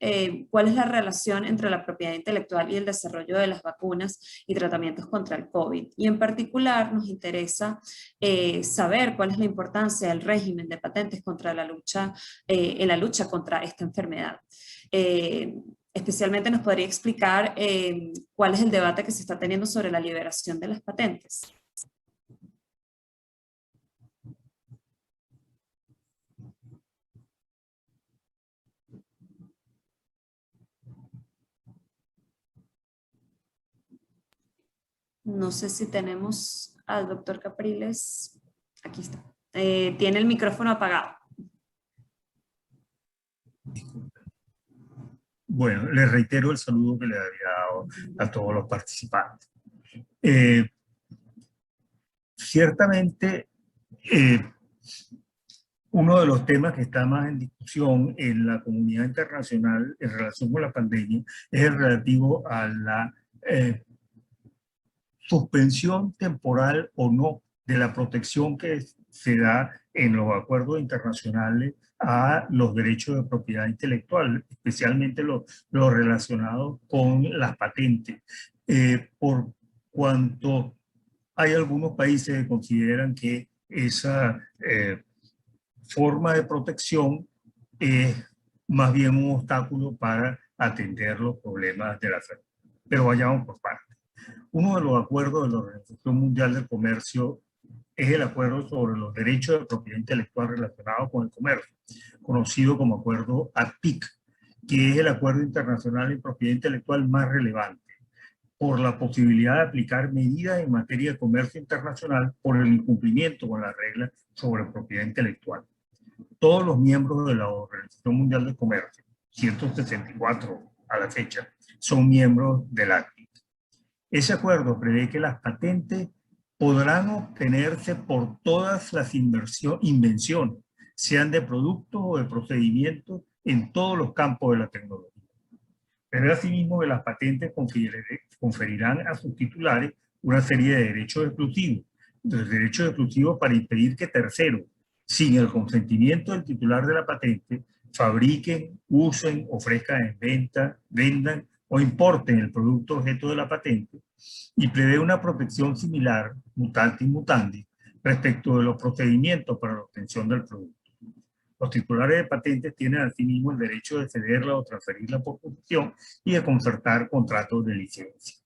cuál es la relación entre la propiedad intelectual y el desarrollo de las vacunas y tratamientos contra el COVID. Y en particular nos interesa saber cuál es la importancia del régimen de patentes contra en la lucha contra esta enfermedad. Especialmente nos podría explicar cuál es el debate que se está teniendo sobre la liberación de las patentes. No sé si tenemos al doctor Capriles. Aquí está. Tiene el micrófono apagado. Bueno, les reitero el saludo que le había dado a todos los participantes. Ciertamente, uno de los temas que está más en discusión en la comunidad internacional en relación con la pandemia es el relativo a la suspensión temporal o no de la protección que se da en los acuerdos internacionales a los derechos de propiedad intelectual, especialmente lo relacionado con las patentes, por cuanto hay algunos países que consideran que esa forma de protección es más bien un obstáculo para atender los problemas de la salud. Pero vayamos por partes. Uno de los acuerdos de la Organización Mundial del Comercio es el acuerdo sobre los derechos de propiedad intelectual relacionados con el comercio, conocido como acuerdo ATPIC, que es el acuerdo internacional en propiedad intelectual más relevante, por la posibilidad de aplicar medidas en materia de comercio internacional por el incumplimiento con las reglas sobre propiedad intelectual. Todos los miembros de la Organización Mundial del Comercio, 164 a la fecha, son miembros del ATPIC. Ese acuerdo prevé que las patentes podrán obtenerse por todas las invenciones, sean de productos o de procedimientos, en todos los campos de la tecnología. Pero asimismo que las patentes conferirán a sus titulares una serie de derechos exclusivos. Los derechos exclusivos para impedir que terceros, sin el consentimiento del titular de la patente, fabriquen, usen, ofrezcan en venta, vendan o importen el producto objeto de la patente, y prevé una protección similar, mutante y mutandi, respecto de los procedimientos para la obtención del producto. Los titulares de patentes tienen asimismo el derecho de cederla o transferirla por posesión y de concertar contratos de licencia.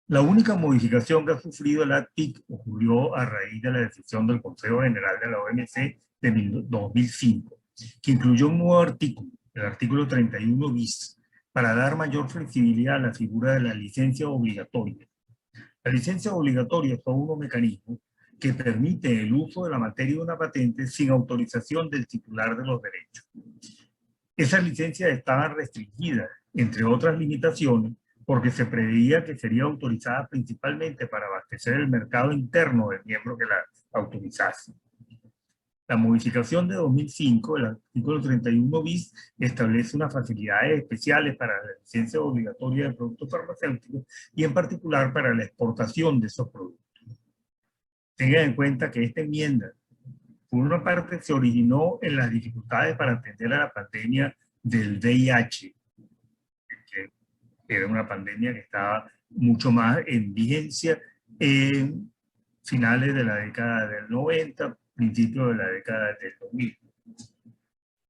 La única modificación que ha sufrido el ATPIC ocurrió a raíz de la decisión del Consejo General de la OMC de 2005, que incluyó un nuevo artículo, el artículo 31 bis, para dar mayor flexibilidad a la figura de la licencia obligatoria. La licencia obligatoria es un mecanismo que permite el uso de la materia de una patente sin autorización del titular de los derechos. Esas licencias estaban restringidas, entre otras limitaciones, porque se preveía que sería autorizada principalmente para abastecer el mercado interno del miembro que la autorizase. La modificación de 2005, el artículo 31 bis, establece unas facilidades especiales para la licencia obligatoria de productos farmacéuticos y en particular para la exportación de esos productos. Tengan en cuenta que esta enmienda, por una parte, se originó en las dificultades para atender a la pandemia del VIH, que era una pandemia que estaba mucho más en vigencia en finales de la década del 90, principios de la década del 2000.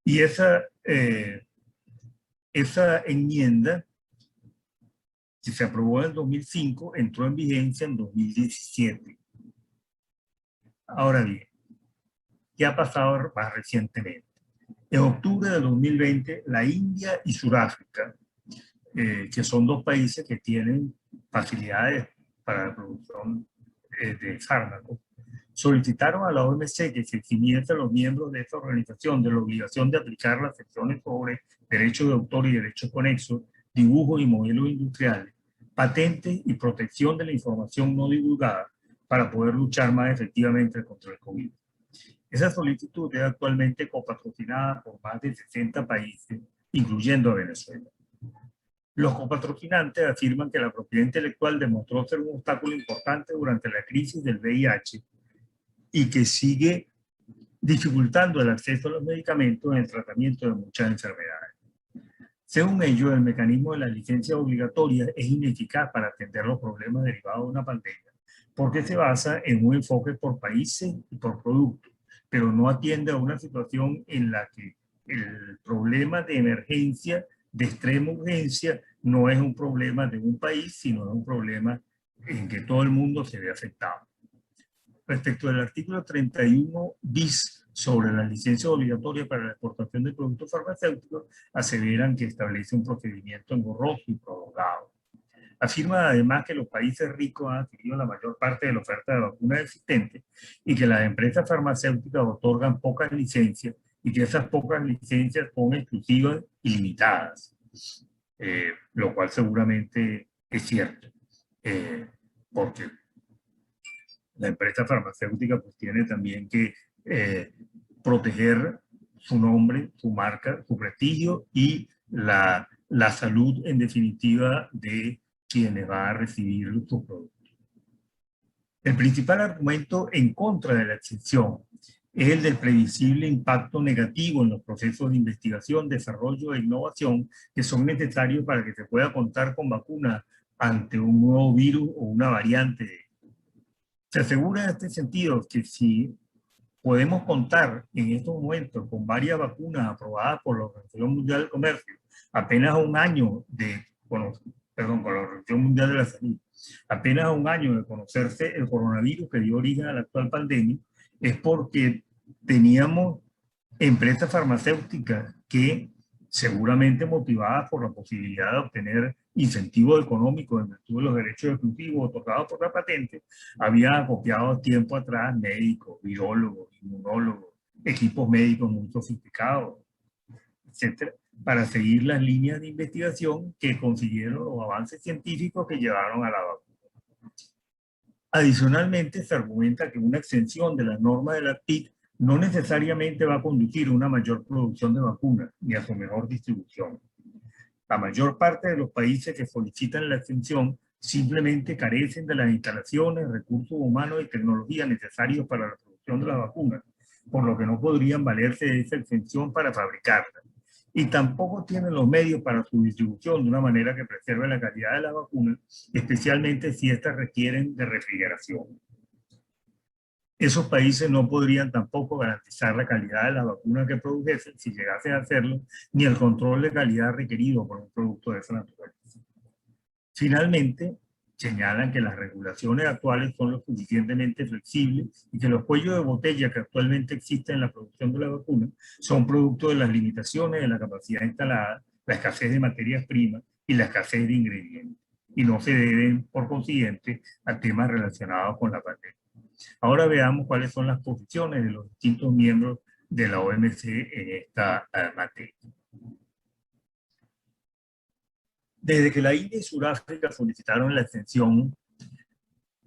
Y esa enmienda, que se aprobó en 2005, entró en vigencia en 2017. Ahora bien, ¿qué ha pasado más recientemente? En octubre de 2020, la India y Sudáfrica, que son dos países que tienen facilidades para la producción de fármacos, solicitaron a la OMC que se eximiese a los miembros de esta organización de la obligación de aplicar las secciones sobre derechos de autor y derechos conexos, dibujos y modelos industriales, patentes y protección de la información no divulgada para poder luchar más efectivamente contra el COVID. Esa solicitud es actualmente copatrocinada por más de 60 países, incluyendo a Venezuela. Los copatrocinantes afirman que la propiedad intelectual demostró ser un obstáculo importante durante la crisis del VIH y que sigue dificultando el acceso a los medicamentos en el tratamiento de muchas enfermedades. Según ellos, el mecanismo de la licencia obligatoria es ineficaz para atender los problemas derivados de una pandemia, porque se basa en un enfoque por países y por productos, pero no atiende a una situación en la que el problema de emergencia, de extrema urgencia, no es un problema de un país, sino es un problema en que todo el mundo se ve afectado. Respecto al artículo 31 bis sobre la licencia obligatoria para la exportación de productos farmacéuticos, aseveran que establece un procedimiento engorroso y prolongado. Afirma además que los países ricos han adquirido la mayor parte de la oferta de vacunas existentes y que las empresas farmacéuticas otorgan pocas licencias y que esas pocas licencias son exclusivas y limitadas, lo cual seguramente es cierto, porque la empresa farmacéutica pues tiene también que proteger su nombre, su marca, su prestigio y la salud en definitiva de quienes van a recibir sus productos. El principal argumento en contra de la exención es el del previsible impacto negativo en los procesos de investigación, desarrollo e innovación que son necesarios para que se pueda contar con vacunas ante un nuevo virus o una variante. Se asegura en este sentido que si podemos contar en estos momentos con varias vacunas aprobadas por la Organización Mundial del Comercio, apenas un año de, con la Organización Mundial de la Salud, apenas un año de conocerse el coronavirus que dio origen a la actual pandemia, es porque teníamos empresas farmacéuticas que, seguramente motivadas por la posibilidad de obtener incentivos económicos en virtud de los derechos exclusivos otorgados por la patente, habían acopiado tiempo atrás médicos, virólogos, inmunólogos, equipos médicos muy sofisticados, etcétera, para seguir las líneas de investigación que consiguieron los avances científicos que llevaron a la vacuna. Adicionalmente, se argumenta que una extensión de las normas de la TIC no necesariamente va a conducir a una mayor producción de vacunas ni a su mejor distribución. La mayor parte de los países que solicitan la extensión simplemente carecen de las instalaciones, recursos humanos y tecnología necesarios para la producción de las vacunas, por lo que no podrían valerse de esa extensión para fabricarlas. Y tampoco tienen los medios para su distribución de una manera que preserve la calidad de las vacunas, especialmente si éstas requieren de refrigeración. Esos países no podrían tampoco garantizar la calidad de las vacunas que produjesen si llegasen a hacerlo, ni el control de calidad requerido por un producto de esa naturaleza. Finalmente, señalan que las regulaciones actuales son lo suficientemente flexibles y que los cuellos de botella que actualmente existen en la producción de la vacuna son producto de las limitaciones de la capacidad instalada, la escasez de materias primas y la escasez de ingredientes, y no se deben, por consiguiente, a temas relacionados con la pandemia. Ahora veamos cuáles son las posiciones de los distintos miembros de la OMC en esta materia. Desde que la India y Sudáfrica solicitaron la extensión,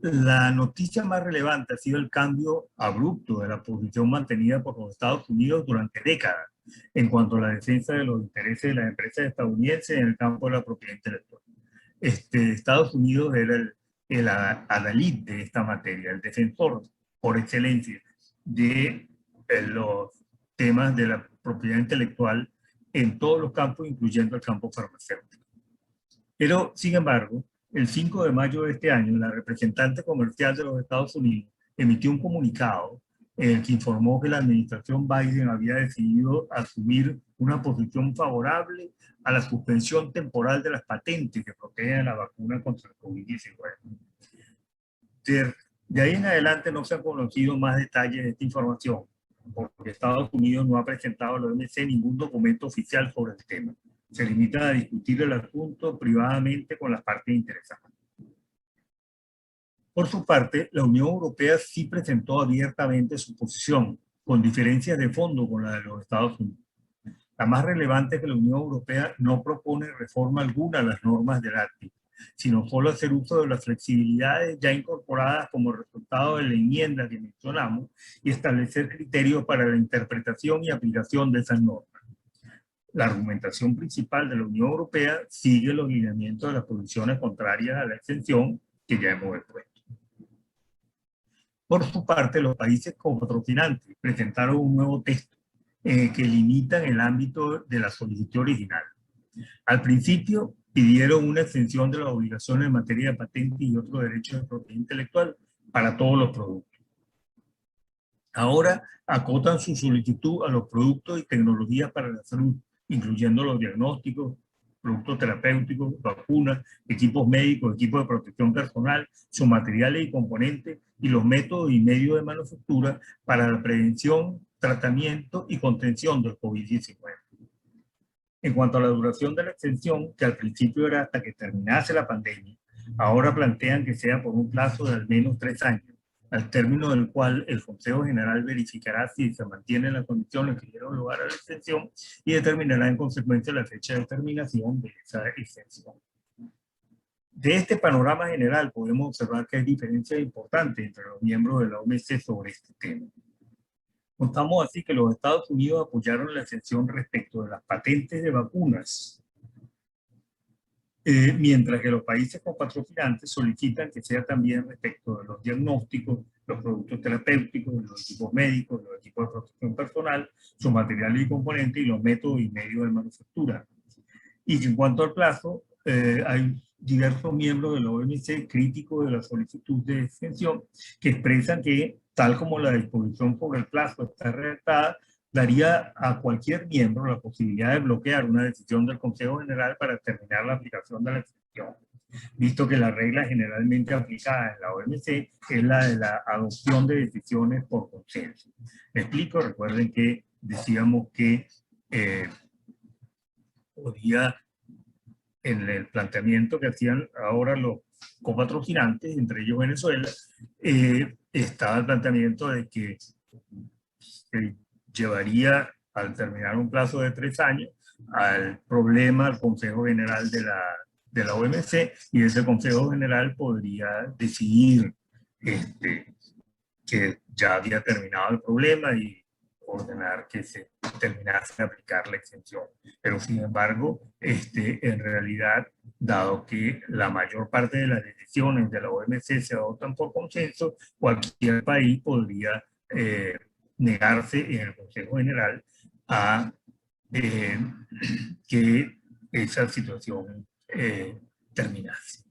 la noticia más relevante ha sido el cambio abrupto de la posición mantenida por los Estados Unidos durante décadas en cuanto a la defensa de los intereses de las empresas estadounidenses en el campo de la propiedad intelectual. Estados Unidos era el adalid de esta materia, el defensor por excelencia de los temas de la propiedad intelectual en todos los campos, incluyendo el campo farmacéutico. Pero, sin embargo, el 5 de mayo de este año, la representante comercial de los Estados Unidos emitió un comunicado en el que informó que la administración Biden había decidido asumir una posición favorable a la suspensión temporal de las patentes que protegen la vacuna contra el COVID-19. De ahí en adelante no se han conocido más detalles de esta información, porque Estados Unidos no ha presentado a la OMC ningún documento oficial sobre el tema. Se limitan a discutir el asunto privadamente con las partes interesadas. Por su parte, la Unión Europea sí presentó abiertamente su posición, con diferencias de fondo con la de los Estados Unidos. La más relevante es que la Unión Europea no propone reforma alguna a las normas del ATIC, sino solo hacer uso de las flexibilidades ya incorporadas como resultado de la enmienda que mencionamos y establecer criterios para la interpretación y aplicación de esas normas. La argumentación principal de la Unión Europea sigue los lineamientos de las posiciones contrarias a la exención que ya hemos expuesto. Por su parte, los países patrocinantes presentaron un nuevo texto que limitan el ámbito de la solicitud original. Al principio pidieron una extensión de las obligaciones en materia de patentes y otros derechos de propiedad intelectual para todos los productos. Ahora acotan su solicitud a los productos y tecnologías para la salud, incluyendo los diagnósticos, productos terapéuticos, vacunas, equipos médicos, equipos de protección personal, sus materiales y componentes y los métodos y medios de manufactura para la prevención, tratamiento y contención del COVID-19. En cuanto a la duración de la extensión, que al principio era hasta que terminase la pandemia, ahora plantean que sea por un plazo de al menos 3 años, al término del cual el Consejo General verificará si se mantienen las condiciones que dieron lugar a la extensión y determinará en consecuencia la fecha de terminación de esa extensión. De este panorama general podemos observar que hay diferencias importantes entre los miembros de la OMC sobre este tema. Contamos así que los Estados Unidos apoyaron la exención respecto de las patentes de vacunas mientras que los países copatrocinantes solicitan que sea también respecto de los diagnósticos, los productos terapéuticos, los equipos médicos, los equipos de protección personal, sus materiales y componentes y los métodos y medios de manufactura. Y que en cuanto al plazo, hay diversos miembros de la OMC críticos de la solicitud de exención que expresan que, tal como la disposición sobre el plazo está redactada, daría a cualquier miembro la posibilidad de bloquear una decisión del Consejo General para terminar la aplicación de la exención, visto que la regla generalmente aplicada en la OMC es la de la adopción de decisiones por consenso. Me explico, recuerden que decíamos que podía, en el planteamiento que hacían ahora los copatrocinantes, entre ellos Venezuela, estaba el planteamiento de que se llevaría, al terminar un plazo de 3 años, al problema al Consejo General de la OMC, y ese Consejo General podría decidir que ya había terminado el problema y ordenar que se terminase de aplicar la exención. Pero sin embargo, en realidad, dado que la mayor parte de las decisiones de la OMC se adoptan por consenso, cualquier país podría negarse en el Consejo General a que esa situación terminase.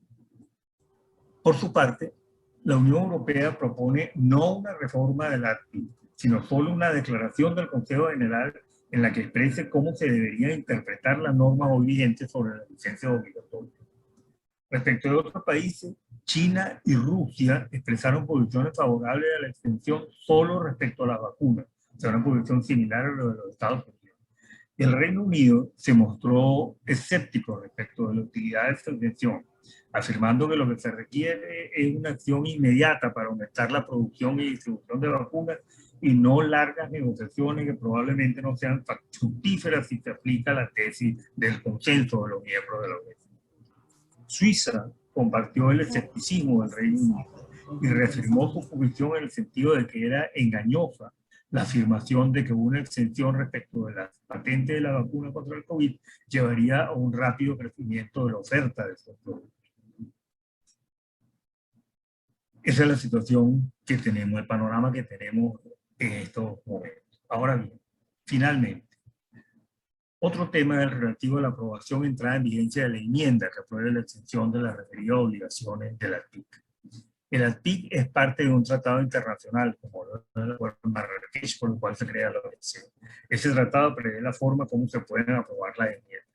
Por su parte, la Unión Europea propone no una reforma del ATPIC, sino solo una declaración del Consejo General en la que exprese cómo se debería interpretar las normas hoy vigentes sobre las licencias obligatorias. Respecto de otros países, China y Rusia expresaron posiciones favorables a la extensión solo respecto a las vacunas, o sea, una posición similar a la de los Estados Unidos. El Reino Unido se mostró escéptico respecto de la utilidad de esta extensión, afirmando que lo que se requiere es una acción inmediata para aumentar la producción y distribución de vacunas y no largas negociaciones que probablemente no sean fructíferas si se aplica la tesis del consenso de los miembros de la OMS. Suiza compartió el escepticismo del Reino Unido y reafirmó su posición en el sentido de que era engañosa la afirmación de que una exención respecto de las patentes de la vacuna contra el COVID llevaría a un rápido crecimiento de la oferta de estos productos. Esa es la situación que tenemos, el panorama que tenemos en estos momentos. Ahora bien, finalmente, otro tema es relativo a la aprobación y entrada en vigencia de la enmienda que apruebe la exención de las referidas obligaciones del ATPIC. El ATPIC es parte de un tratado internacional, como el Acuerdo de Marrakech, por el cual se crea la OMC. Ese tratado prevé la forma como se pueden aprobar las enmiendas.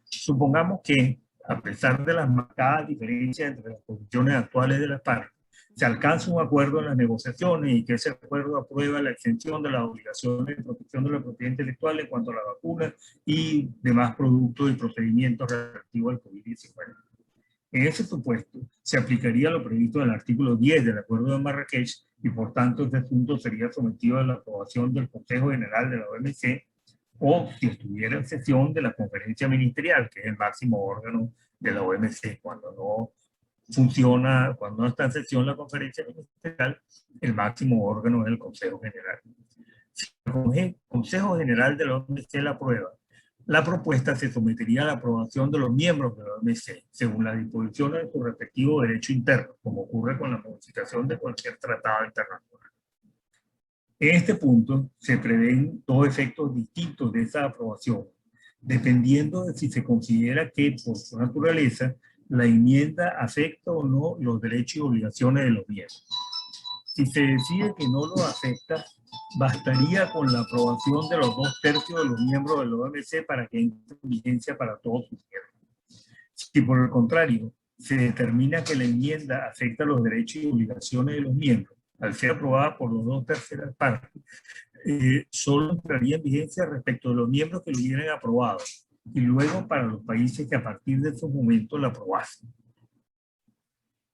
Supongamos que, a pesar de las marcadas diferencias entre las posiciones actuales de las partes, se alcanza un acuerdo en las negociaciones y que ese acuerdo aprueba la exención de las obligaciones de protección de la propiedad intelectual en cuanto a la vacuna y demás productos y procedimientos relativos al COVID-19. En ese supuesto, se aplicaría lo previsto en el artículo 10 del Acuerdo de Marrakech y por tanto este asunto sería sometido a la aprobación del Consejo General de la OMC o, si estuviera en sesión, de la Conferencia Ministerial, que es el máximo órgano de la OMC. Cuando no funciona, cuando no está en sesión la Conferencia Ministerial, el máximo órgano es el Consejo General. Si el Consejo General de la OMC la aprueba, la propuesta se sometería a la aprobación de los miembros de la OMC, según las disposiciones de su respectivo derecho interno, como ocurre con la modificación de cualquier tratado internacional. En este punto se prevén dos efectos distintos de esa aprobación, dependiendo de si se considera que, por su naturaleza, la enmienda afecta o no los derechos y obligaciones de los miembros. Si se decide que no lo afecta, bastaría con la aprobación de los 2/3 de los miembros de la OMC para que entre en vigencia para todos sus miembros. Si por el contrario se determina que la enmienda afecta los derechos y obligaciones de los miembros, al ser aprobada por los 2/3 partes, solo entraría en vigencia respecto de los miembros que lo hubieran aprobado y luego para los países que a partir de esos momentos la aprobasen.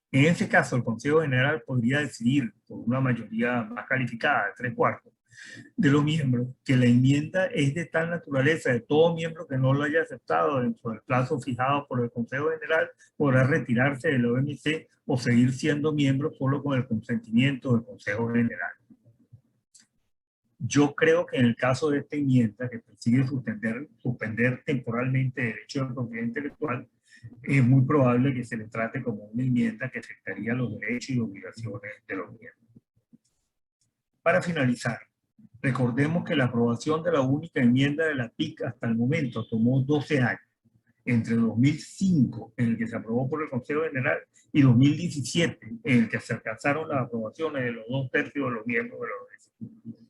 En ese caso, el Consejo General podría decidir por una mayoría más calificada, de 3/4, de los miembros, que la enmienda es de tal naturaleza de todo miembro que no lo haya aceptado dentro del plazo fijado por el Consejo General podrá retirarse de la OMC o seguir siendo miembro solo con el consentimiento del Consejo General. Yo creo que en el caso de esta enmienda, que persigue suspender temporalmente derechos de propiedad intelectual, es muy probable que se le trate como una enmienda que afectaría los derechos y obligaciones de los miembros. Para finalizar, recordemos que la aprobación de la única enmienda de la PIC hasta el momento tomó 12 años, entre 2005, en el que se aprobó por el Consejo General, y 2017, en el que se alcanzaron las aprobaciones de los 2/3 de los miembros de la organización.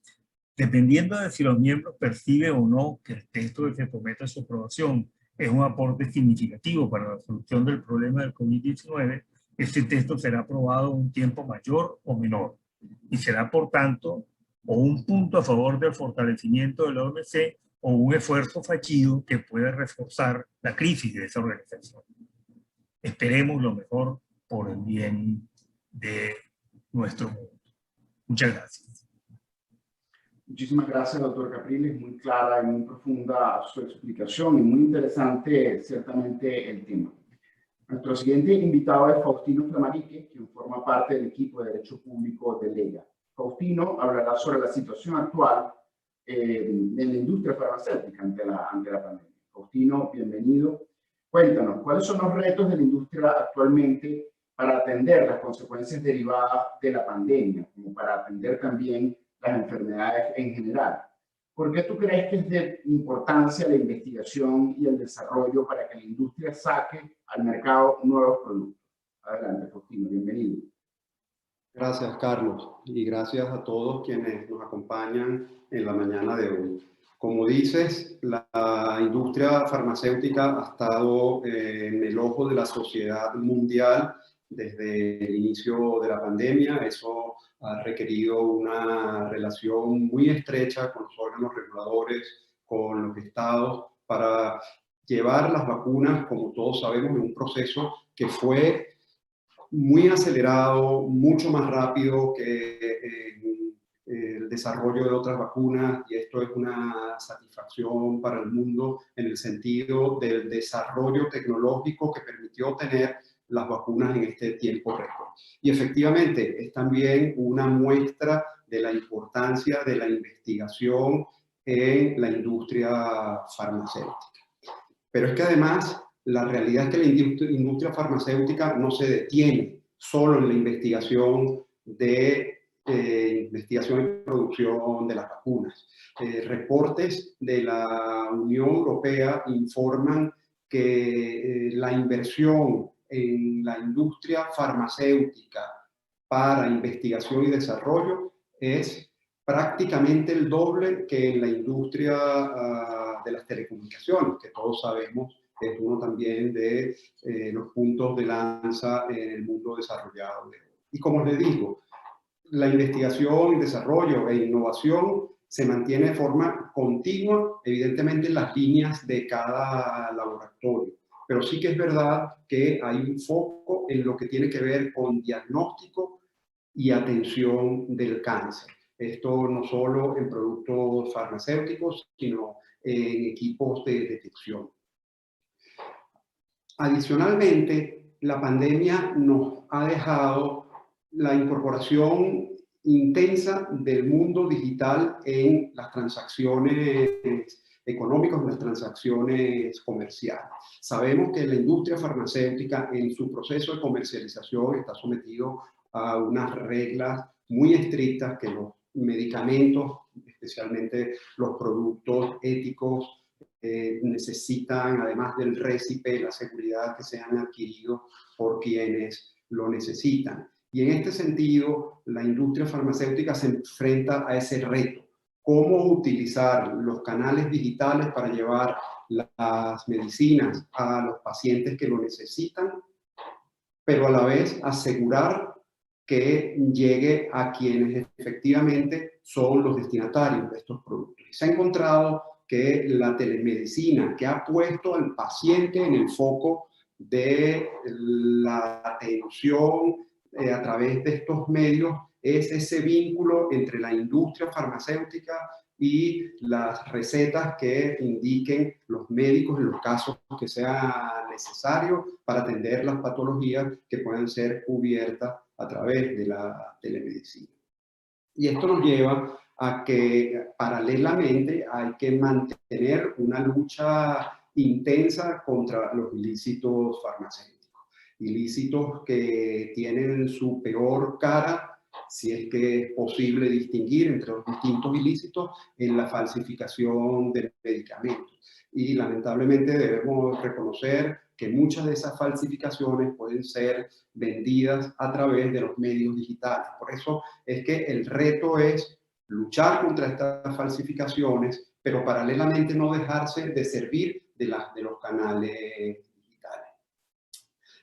Dependiendo de si los miembros perciben o no que el texto que se somete a su aprobación es un aporte significativo para la solución del problema del COVID-19, este texto será aprobado en un tiempo mayor o menor, y será, por tanto, o un punto a favor del fortalecimiento de la OMC o un esfuerzo fallido que puede reforzar la crisis de esa organización. Esperemos lo mejor por el bien de nuestro mundo. Muchas gracias. Muchísimas gracias, doctor Capriles. Muy clara y muy profunda su explicación y muy interesante ciertamente el tema. Nuestro siguiente invitado es Faustino Flamarique, quien forma parte del equipo de Derecho Público de Lega. Faustino hablará sobre la situación actual en la industria farmacéutica ante la pandemia. Faustino, bienvenido. Cuéntanos, ¿cuáles son los retos de la industria actualmente para atender las consecuencias derivadas de la pandemia, como para atender también las enfermedades en general? ¿Por qué tú crees que es de importancia la investigación y el desarrollo para que la industria saque al mercado nuevos productos? Adelante, Faustino, bienvenido. Gracias, Carlos, y gracias a todos quienes nos acompañan en la mañana de hoy. Como dices, la industria farmacéutica ha estado en el ojo de la sociedad mundial desde el inicio de la pandemia. Eso ha requerido una relación muy estrecha con los órganos reguladores, con los estados, para llevar las vacunas, como todos sabemos, en un proceso que fue muy acelerado, mucho más rápido que el desarrollo de otras vacunas, y esto es una satisfacción para el mundo en el sentido del desarrollo tecnológico que permitió tener las vacunas en este tiempo récord. Y efectivamente es también una muestra de la importancia de la investigación en la industria farmacéutica. Pero es que además la realidad es que la industria farmacéutica no se detiene solo en la investigación y producción de las vacunas. Reportes de la Unión Europea informan que la inversión en la industria farmacéutica para investigación y desarrollo es prácticamente el doble que en la industria de las telecomunicaciones, que todos sabemos es uno también de los puntos de lanza en el mundo desarrollado. Y como les digo, la investigación, desarrollo e innovación se mantiene de forma continua, evidentemente en las líneas de cada laboratorio. Pero sí que es verdad que hay un foco en lo que tiene que ver con diagnóstico y atención del cáncer. Esto no solo en productos farmacéuticos, sino en equipos de detección. Adicionalmente, la pandemia nos ha dejado la incorporación intensa del mundo digital en las transacciones económicas, en las transacciones comerciales. Sabemos que la industria farmacéutica en su proceso de comercialización está sometido a unas reglas muy estrictas que los medicamentos, especialmente los productos éticos, necesitan, además del récipe, la seguridad que se han adquirido por quienes lo necesitan. Y en este sentido, la industria farmacéutica se enfrenta a ese reto. Cómo utilizar los canales digitales para llevar las medicinas a los pacientes que lo necesitan, pero a la vez asegurar que llegue a quienes efectivamente son los destinatarios de estos productos. Se ha encontrado que la telemedicina, que ha puesto al paciente en el foco de la atención a través de estos medios, es ese vínculo entre la industria farmacéutica y las recetas que indiquen los médicos en los casos que sea necesario para atender las patologías que puedan ser cubiertas a través de la telemedicina. Y esto nos lleva a que paralelamente hay que mantener una lucha intensa contra los ilícitos farmacéuticos. Ilícitos que tienen su peor cara, si es que es posible distinguir entre los distintos ilícitos, en la falsificación de medicamentos. Y lamentablemente debemos reconocer que muchas de esas falsificaciones pueden ser vendidas a través de los medios digitales. Por eso es que el reto es luchar contra estas falsificaciones, pero paralelamente no dejarse de servir de los canales digitales.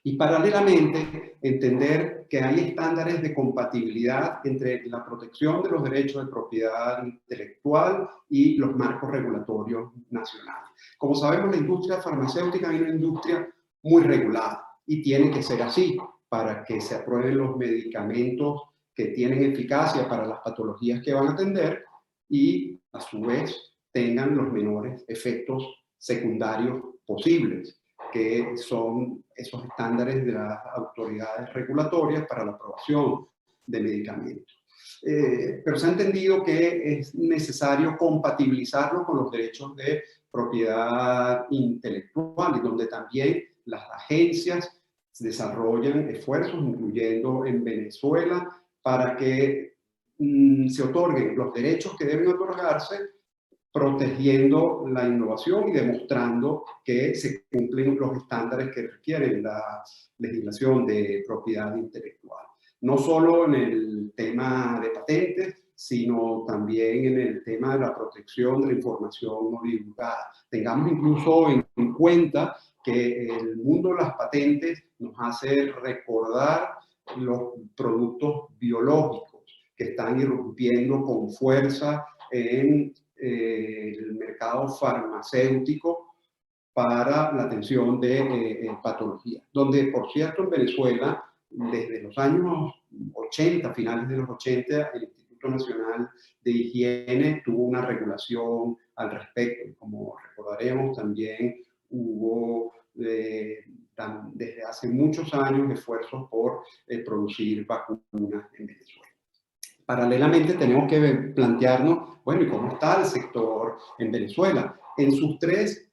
Y paralelamente entender que hay estándares de compatibilidad entre la protección de los derechos de propiedad intelectual y los marcos regulatorios nacionales. Como sabemos, la industria farmacéutica es una industria muy regulada y tiene que ser así para que se aprueben los medicamentos que tienen eficacia para las patologías que van a atender y a su vez tengan los menores efectos secundarios posibles, que son esos estándares de las autoridades regulatorias para la aprobación de medicamentos. Pero se ha entendido que es necesario compatibilizarlo con los derechos de propiedad intelectual, y donde también las agencias desarrollan esfuerzos, incluyendo en Venezuela, para que se otorguen los derechos que deben otorgarse, protegiendo la innovación y demostrando que se cumplen los estándares que requiere la legislación de propiedad intelectual. No solo en el tema de patentes, sino también en el tema de la protección de la información no divulgada. Tengamos incluso en cuenta que el mundo de las patentes nos hace recordar los productos biológicos que están irrumpiendo con fuerza en el mercado farmacéutico para la atención de patologías. Donde, por cierto, en Venezuela, desde los años 80, finales de los 80, el Instituto Nacional de Higiene tuvo una regulación al respecto. Como recordaremos, también hubo desde hace muchos años esfuerzos por producir vacunas en Venezuela. Paralelamente tenemos que plantearnos, bueno, ¿y cómo está el sector en Venezuela? En sus tres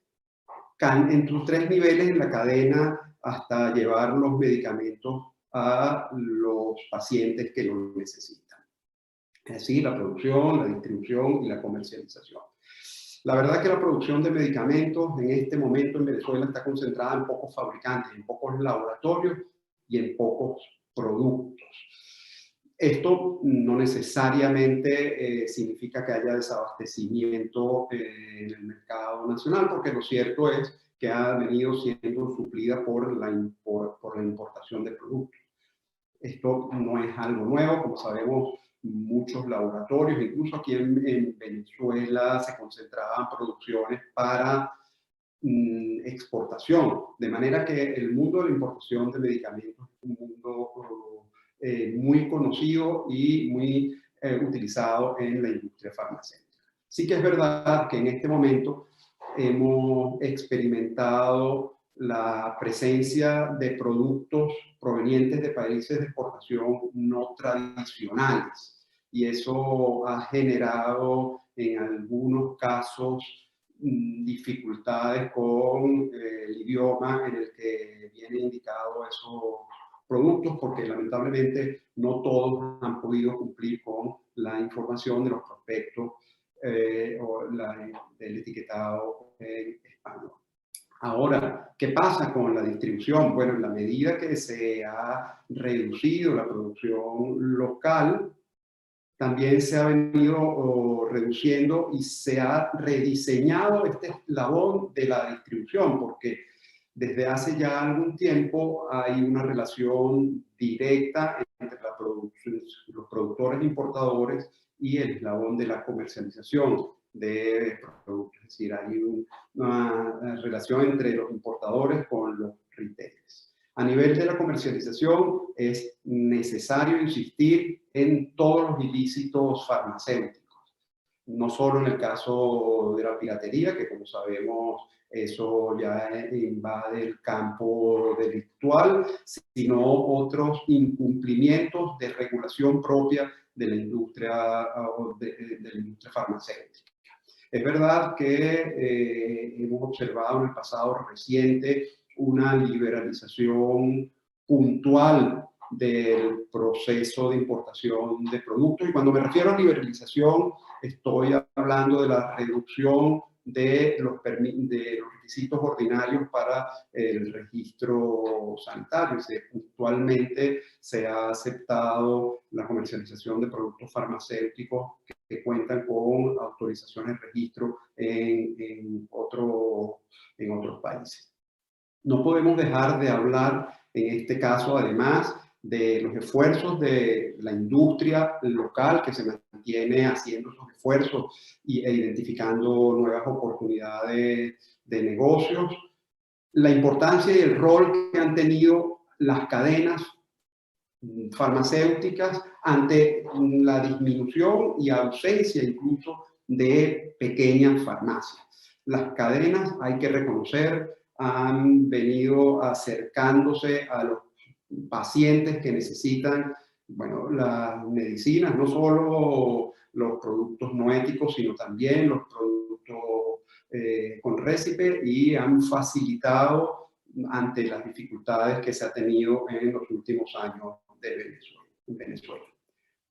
niveles en la cadena hasta llevar los medicamentos a los pacientes que lo necesitan. Es decir, la producción, la distribución y la comercialización. La verdad es que la producción de medicamentos en este momento en Venezuela está concentrada en pocos fabricantes, en pocos laboratorios y en pocos productos. Esto no necesariamente significa que haya desabastecimiento en el mercado nacional, porque lo cierto es que ha venido siendo suplida por la importación de productos. Esto no es algo nuevo, como sabemos, muchos laboratorios, incluso aquí en Venezuela, se concentraban producciones para exportación, de manera que el mundo de la importación de medicamentos es un mundo muy conocido y muy utilizado en la industria farmacéutica. Sí que es verdad que en este momento hemos experimentado la presencia de productos provenientes de países de exportación no tradicionales, y eso ha generado en algunos casos dificultades con el idioma en el que viene indicado esos productos, porque lamentablemente no todos han podido cumplir con la información de los prospectos o del etiquetado en español. Ahora, ¿qué pasa con la distribución? Bueno, en la medida que se ha reducido la producción local, también se ha venido reduciendo y se ha rediseñado este eslabón de la distribución, porque desde hace ya algún tiempo hay una relación directa entre los productores importadores y el eslabón de la comercialización de productos. Es decir, hay una relación entre los importadores con los retailers. A nivel de la comercialización es necesario insistir en todos los ilícitos farmacéuticos, no solo en el caso de la piratería, que como sabemos eso ya invade el campo delictual, sino otros incumplimientos de regulación propia de la industria farmacéutica. Es verdad que hemos observado en el pasado reciente una liberalización puntual del proceso de importación de productos, y cuando me refiero a liberalización estoy hablando de la reducción de los requisitos ordinarios para el registro sanitario. Puntualmente se ha aceptado la comercialización de productos farmacéuticos que cuentan con autorizaciones de registro en otros países. No podemos dejar de hablar en este caso, además, de los esfuerzos de la industria local que se mantiene haciendo esos esfuerzos e identificando nuevas oportunidades de negocios, la importancia y el rol que han tenido las cadenas farmacéuticas ante la disminución y ausencia incluso de pequeñas farmacias. Las cadenas, hay que reconocer, han venido acercándose a los pacientes que necesitan, bueno, las medicinas, no solo los productos no éticos, sino también los productos con récipe, y han facilitado ante las dificultades que se ha tenido en los últimos años de Venezuela.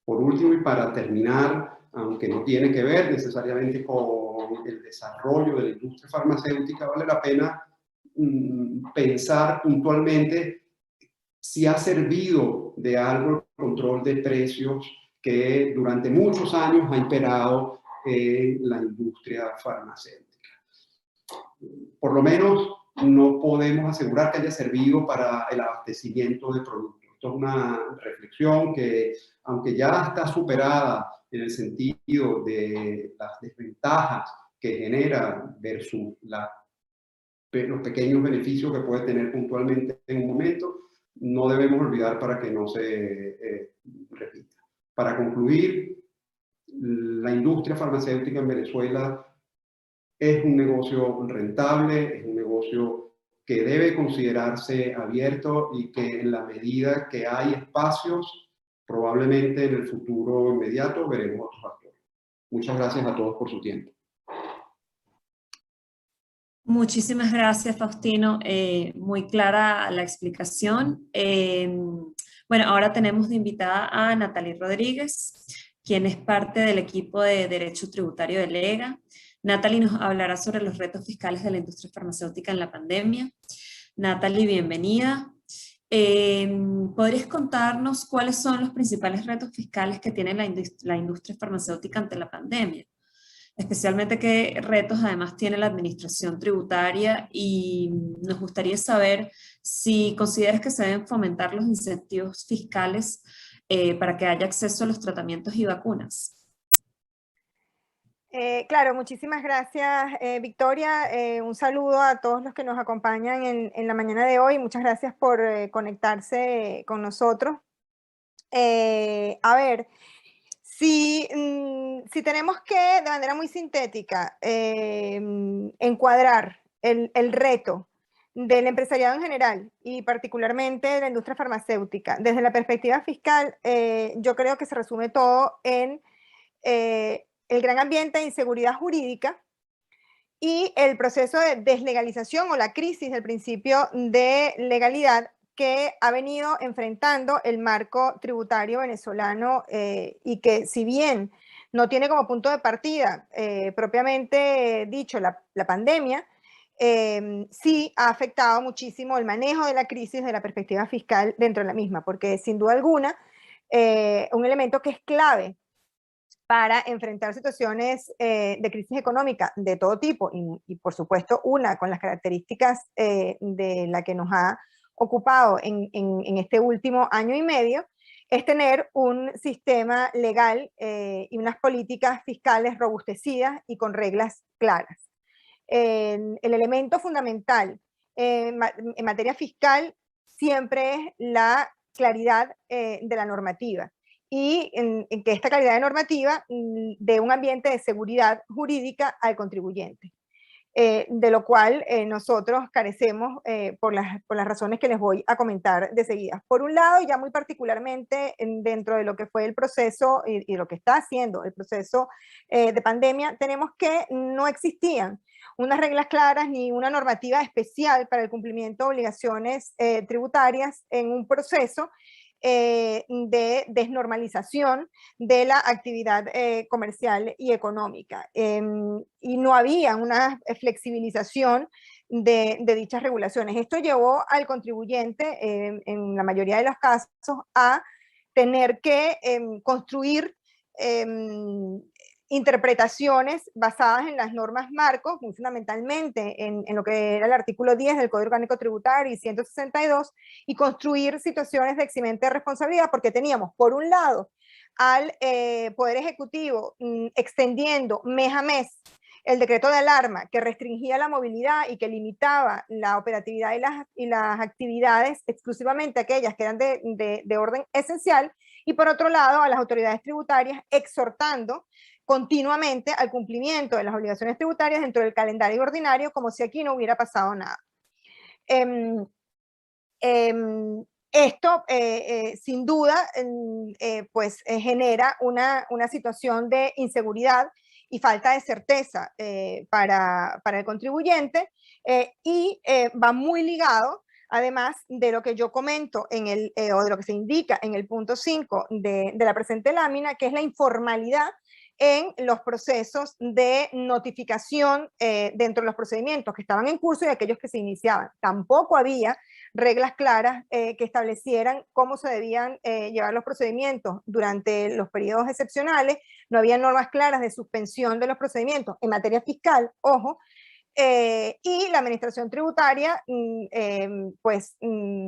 Por último, y para terminar, aunque no tiene que ver necesariamente con el desarrollo de la industria farmacéutica, vale la pena pensar puntualmente si ha servido de algo el control de precios que durante muchos años ha imperado en la industria farmacéutica. Por lo menos no podemos asegurar que haya servido para el abastecimiento de productos. Esto es una reflexión que, aunque ya está superada en el sentido de las desventajas que genera versus los pequeños beneficios que puede tener puntualmente en un momento, no debemos olvidar para que no se repita. Para concluir, la industria farmacéutica en Venezuela es un negocio rentable, es un negocio que debe considerarse abierto, y que en la medida que hay espacios, probablemente en el futuro inmediato veremos otros actores. Muchas gracias a todos por su tiempo. Muchísimas gracias, Faustino. Muy clara la explicación. Bueno, ahora tenemos de invitada a Natalie Rodríguez, quien es parte del equipo de Derecho Tributario de Lega. Natalie nos hablará sobre los retos fiscales de la industria farmacéutica en la pandemia. Natalie, bienvenida. ¿Podrías contarnos cuáles son los principales retos fiscales que tiene la industria farmacéutica ante la pandemia? Especialmente qué retos además tiene la administración tributaria, y nos gustaría saber si consideras que se deben fomentar los incentivos fiscales para que haya acceso a los tratamientos y vacunas. Claro, muchísimas gracias, Victoria. Un saludo a todos los que nos acompañan en la mañana de hoy. Muchas gracias por conectarse con nosotros. A ver, si tenemos que, de manera muy sintética, encuadrar el reto del empresariado en general y particularmente de la industria farmacéutica desde la perspectiva fiscal, yo creo que se resume todo en el gran ambiente de inseguridad jurídica y el proceso de deslegalización o la crisis del principio de legalidad que ha venido enfrentando el marco tributario venezolano, y que, si bien no tiene como punto de partida propiamente dicho la pandemia, sí ha afectado muchísimo el manejo de la crisis de la perspectiva fiscal dentro de la misma, porque sin duda alguna un elemento que es clave para enfrentar situaciones de crisis económica de todo tipo, y por supuesto una con las características de la que nos ha ocupado en este último año y medio, es tener un sistema legal y unas políticas fiscales robustecidas y con reglas claras. El elemento fundamental en materia fiscal siempre es la claridad de la normativa, y en que esta calidad de normativa dé un ambiente de seguridad jurídica al contribuyente. de lo cual nosotros carecemos por las razones que les voy a comentar de seguida. Por un lado, ya muy particularmente dentro de lo que fue el proceso y lo que está haciendo el proceso de pandemia, tenemos que no existían unas reglas claras ni una normativa especial para el cumplimiento de obligaciones tributarias en un proceso de desnormalización de la actividad comercial y económica. Y no había una flexibilización de dichas regulaciones. Esto llevó al contribuyente, en la mayoría de los casos, a tener que construir interpretaciones basadas en las normas marcos, muy fundamentalmente en lo que era el artículo 10 del Código Orgánico Tributario y 162, y construir situaciones de eximente de responsabilidad, porque teníamos, por un lado, al Poder Ejecutivo extendiendo mes a mes el decreto de alarma que restringía la movilidad y que limitaba la operatividad y las actividades exclusivamente aquellas que eran de orden esencial, y por otro lado a las autoridades tributarias exhortando continuamente al cumplimiento de las obligaciones tributarias dentro del calendario ordinario, como si aquí no hubiera pasado nada. Esto, sin duda, pues genera una situación de inseguridad y falta de certeza para el contribuyente, y va muy ligado, además de lo que yo comento o de lo que se indica en el punto 5 de la presente lámina, que es la informalidad en los procesos de notificación dentro de los procedimientos que estaban en curso y aquellos que se iniciaban. Tampoco había reglas claras que establecieran cómo se debían llevar los procedimientos durante los periodos excepcionales. No había normas claras de suspensión de los procedimientos en materia fiscal, ojo, y la administración tributaria pues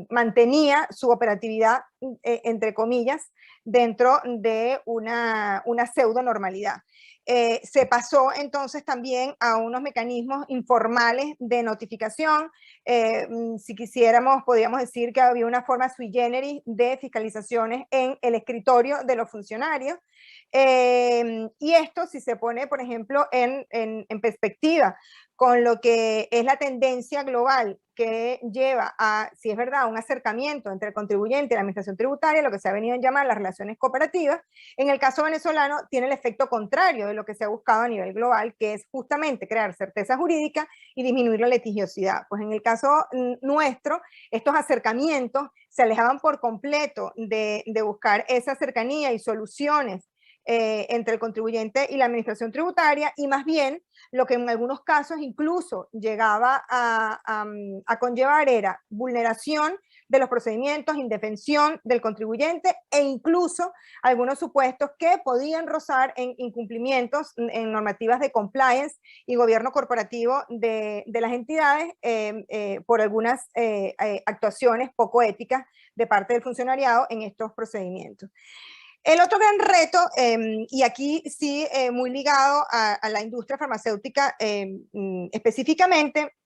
mantenía su operatividad, entre comillas, dentro de una pseudo normalidad. Se pasó entonces también a unos mecanismos informales de notificación. Si quisiéramos, podríamos decir que había una forma sui generis de fiscalizaciones en el escritorio de los funcionarios. Y esto, si se pone, por ejemplo, en perspectiva con lo que es la tendencia global que lleva a, si es verdad, un acercamiento entre el contribuyente y la administración tributaria, lo que se ha venido a llamar las relaciones cooperativas, en el caso venezolano tiene el efecto contrario de lo que se ha buscado a nivel global, que es justamente crear certeza jurídica y disminuir la litigiosidad. Pues en el caso nuestro, estos acercamientos se alejaban por completo de buscar esa cercanía y soluciones entre el contribuyente y la administración tributaria, y más bien lo que en algunos casos incluso llegaba a conllevar era vulneración de los procedimientos, indefensión del contribuyente e incluso algunos supuestos que podían rozar en incumplimientos en normativas de compliance y gobierno corporativo de las entidades por algunas actuaciones poco éticas de parte del funcionariado en estos procedimientos. El otro gran reto, y aquí sí muy ligado a la industria farmacéutica específicamente,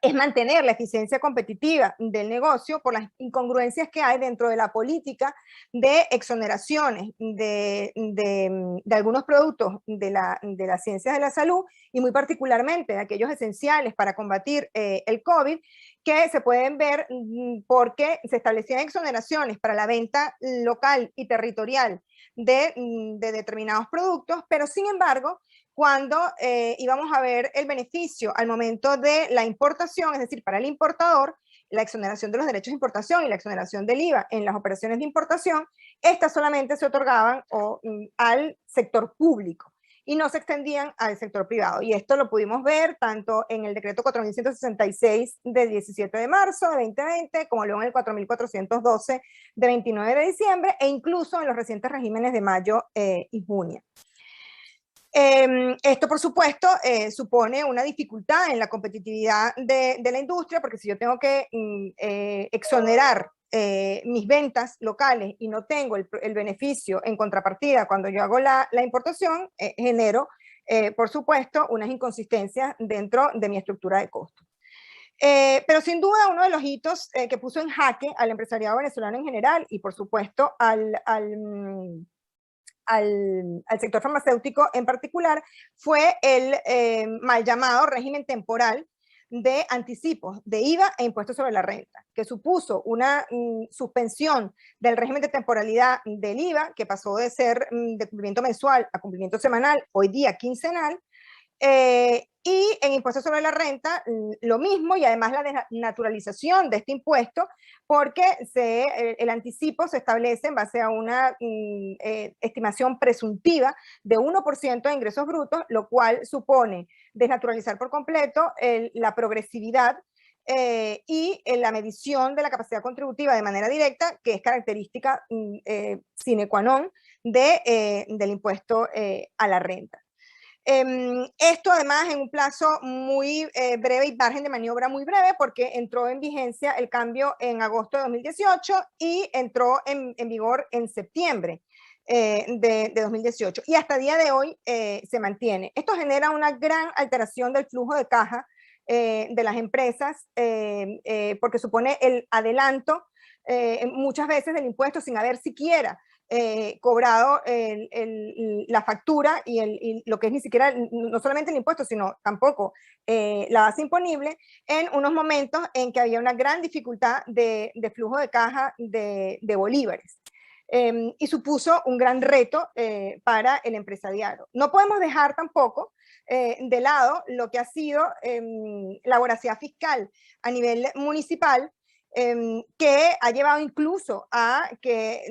es mantener la eficiencia competitiva del negocio por las incongruencias que hay dentro de la política de exoneraciones de algunos productos de las ciencias de la salud y muy particularmente de aquellos esenciales para combatir el COVID, que se pueden ver porque se establecían exoneraciones para la venta local y territorial de determinados productos, pero sin embargo, cuando íbamos a ver el beneficio al momento de la importación, es decir, para el importador, la exoneración de los derechos de importación y la exoneración del IVA en las operaciones de importación, estas solamente se otorgaban al sector público y no se extendían al sector privado. Y esto lo pudimos ver tanto en el decreto 4166 de 17 de marzo de 2020, como luego en el 4412 de 29 de diciembre, e incluso en los recientes regímenes de mayo y junio. Esto, por supuesto, supone una dificultad en la competitividad de la industria, porque si yo tengo que exonerar mis ventas locales y no tengo el beneficio en contrapartida cuando yo hago la importación, genero, por supuesto, unas inconsistencias dentro de mi estructura de costos. Pero sin duda uno de los hitos que puso en jaque al empresariado venezolano en general y por supuesto al al sector farmacéutico en particular fue el mal llamado régimen temporal de anticipos de IVA e impuestos sobre la renta, que supuso una suspensión del régimen de temporalidad del IVA, que pasó de ser de cumplimiento mensual a cumplimiento semanal, hoy día quincenal, y en impuestos sobre la renta lo mismo, y además la desnaturalización de este impuesto, porque el anticipo se establece en base a una estimación presuntiva de 1% de ingresos brutos, lo cual supone desnaturalizar por completo la progresividad y la medición de la capacidad contributiva de manera directa, que es característica sine qua non del impuesto a la renta. Esto además en un plazo muy breve y margen de maniobra muy breve, porque entró en vigencia el cambio en agosto de 2018 y entró en vigor en septiembre de 2018, y hasta el día de hoy se mantiene. Esto genera una gran alteración del flujo de caja de las empresas, porque supone el adelanto muchas veces del impuesto sin haber siquiera cobrado la factura y lo que es ni siquiera, no solamente el impuesto, sino tampoco la base imponible, en unos momentos en que había una gran dificultad de flujo de caja de bolívares. Y supuso un gran reto para el empresariado. No podemos dejar tampoco de lado lo que ha sido la voracidad fiscal a nivel municipal, que ha llevado incluso a que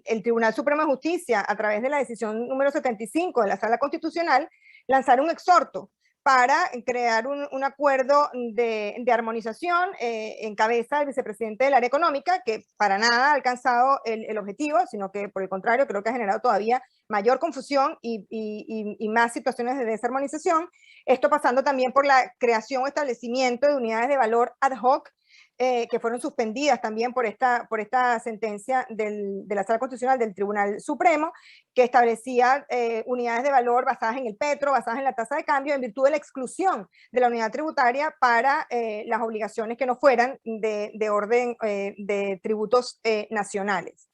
el Tribunal Supremo de Justicia, a través de la decisión número 75 de la Sala Constitucional, lanzara un exhorto para crear un acuerdo de armonización en cabeza del vicepresidente del área económica, que para nada ha alcanzado el objetivo, sino que por el contrario creo que ha generado todavía mayor confusión y más situaciones de desarmonización. Esto pasando también por la creación o establecimiento de unidades de valor ad hoc, que fueron suspendidas también por esta sentencia de la Sala Constitucional del Tribunal Supremo, que establecía unidades de valor basadas en el petro, basadas en la tasa de cambio, en virtud de la exclusión de la unidad tributaria para las obligaciones que no fueran de orden de tributos nacionales.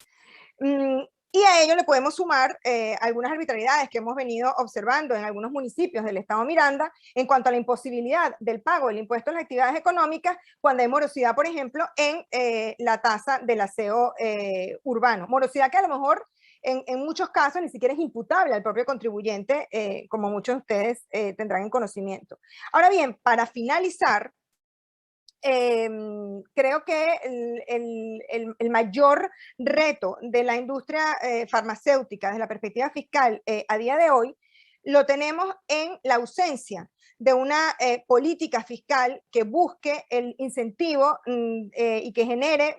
Y a ello le podemos sumar algunas arbitrariedades que hemos venido observando en algunos municipios del estado Miranda en cuanto a la imposibilidad del pago del impuesto a las actividades económicas cuando hay morosidad, por ejemplo, en la tasa del aseo urbano. Morosidad que a lo mejor en muchos casos ni siquiera es imputable al propio contribuyente, como muchos de ustedes tendrán en conocimiento. Ahora bien, para finalizar, creo que el mayor reto de la industria farmacéutica desde la perspectiva fiscal a día de hoy lo tenemos en la ausencia de una política fiscal que busque el incentivo y que genere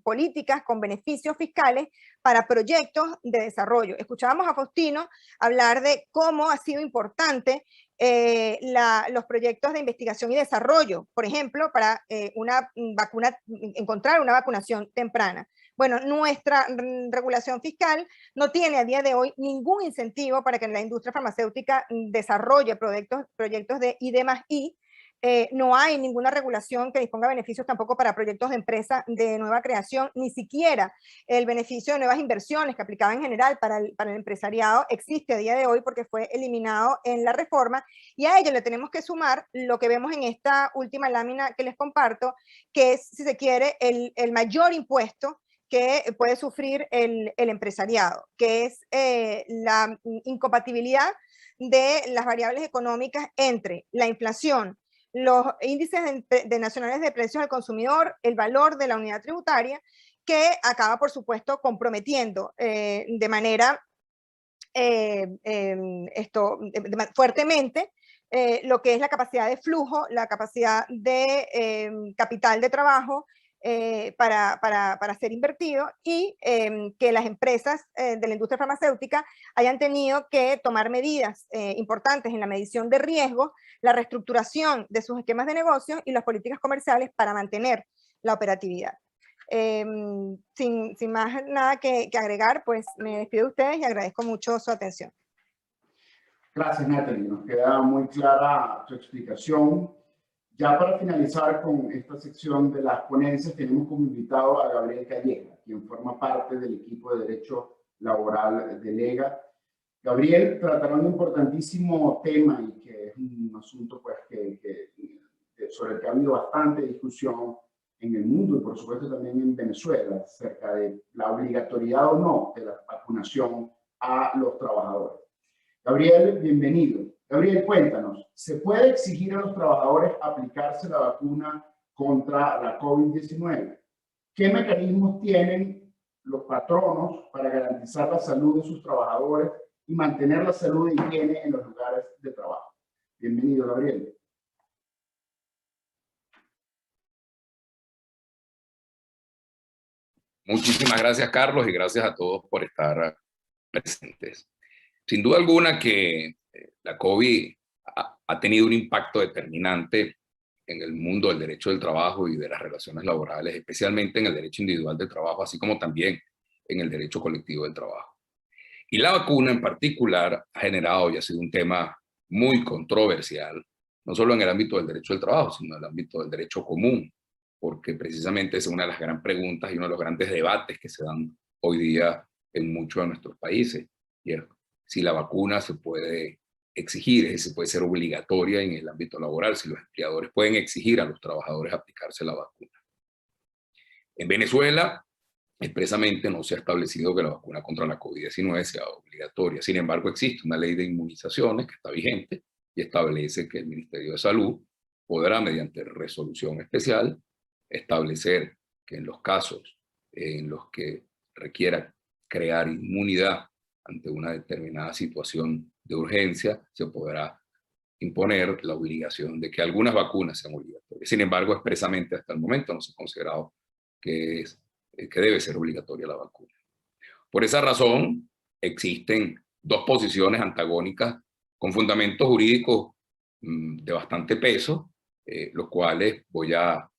políticas con beneficios fiscales para proyectos de desarrollo. Escuchábamos a Faustino hablar de cómo ha sido importante los proyectos de investigación y desarrollo, por ejemplo, para encontrar una vacunación temprana. Bueno, nuestra regulación fiscal no tiene a día de hoy ningún incentivo para que la industria farmacéutica desarrolle proyectos de I+I. No hay ninguna regulación que disponga beneficios tampoco para proyectos de empresa de nueva creación, ni siquiera el beneficio de nuevas inversiones que aplicaba en general para el empresariado existe a día de hoy porque fue eliminado en la reforma, y a ello le tenemos que sumar lo que vemos en esta última lámina que les comparto, que es, si se quiere, el mayor impuesto que puede sufrir el empresariado, que es la incompatibilidad de las variables económicas entre la inflación, los índices de nacionales de precios al consumidor, el valor de la unidad tributaria, que acaba, por supuesto, comprometiendo de manera fuertemente lo que es la capacidad de flujo, la capacidad de capital de trabajo para ser invertido, y que las empresas de la industria farmacéutica hayan tenido que tomar medidas importantes en la medición de riesgos, la reestructuración de sus esquemas de negocios y las políticas comerciales para mantener la operatividad. Sin más nada que agregar, pues me despido de ustedes y agradezco mucho su atención. Gracias, Natalie. Nos queda muy clara tu explicación. Ya para finalizar con esta sección de las ponencias, tenemos como invitado a Gabriel Calleja, quien forma parte del equipo de Derecho laboral de Lega. Gabriel tratará un importantísimo tema y que es un asunto pues, sobre el que ha habido bastante discusión en el mundo y por supuesto también en Venezuela acerca de la obligatoriedad o no de la vacunación a los trabajadores. Gabriel, bienvenido. Gabriel, cuéntanos, ¿se puede exigir a los trabajadores aplicarse la vacuna contra la COVID-19? ¿Qué mecanismos tienen los patronos para garantizar la salud de sus trabajadores y mantener la salud y higiene en los lugares de trabajo? Bienvenido, Gabriel. Muchísimas gracias, Carlos, y gracias a todos por estar presentes. Sin duda alguna que la COVID ha tenido un impacto determinante en el mundo del derecho del trabajo y de las relaciones laborales, especialmente en el derecho individual del trabajo, así como también en el derecho colectivo del trabajo. Y la vacuna en particular ha generado y ha sido un tema muy controversial, no solo en el ámbito del derecho del trabajo, sino en el ámbito del derecho común, porque precisamente es una de las grandes preguntas y uno de los grandes debates que se dan hoy día en muchos de nuestros países. Y es si la vacuna se puede exigir, si puede ser obligatoria en el ámbito laboral, si los empleadores pueden exigir a los trabajadores aplicarse la vacuna. En Venezuela, expresamente no se ha establecido que la vacuna contra la COVID-19 sea obligatoria. Sin embargo, existe una ley de inmunizaciones que está vigente y establece que el Ministerio de Salud podrá, mediante resolución especial, establecer que en los casos en los que requiera crear inmunidad ante una determinada situación de urgencia, se podrá imponer la obligación de que algunas vacunas sean obligatorias. Sin embargo, expresamente hasta el momento no se ha considerado que debe ser obligatoria la vacuna. Por esa razón, existen dos posiciones antagónicas con fundamentos jurídicos de bastante peso, los cuales voy a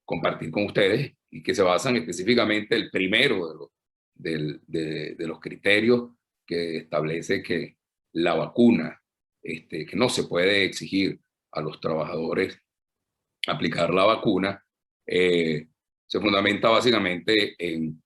compartir con ustedes y que se basan específicamente el primero de los criterios que establece que la vacuna, que no se puede exigir a los trabajadores aplicar la vacuna, se fundamenta básicamente en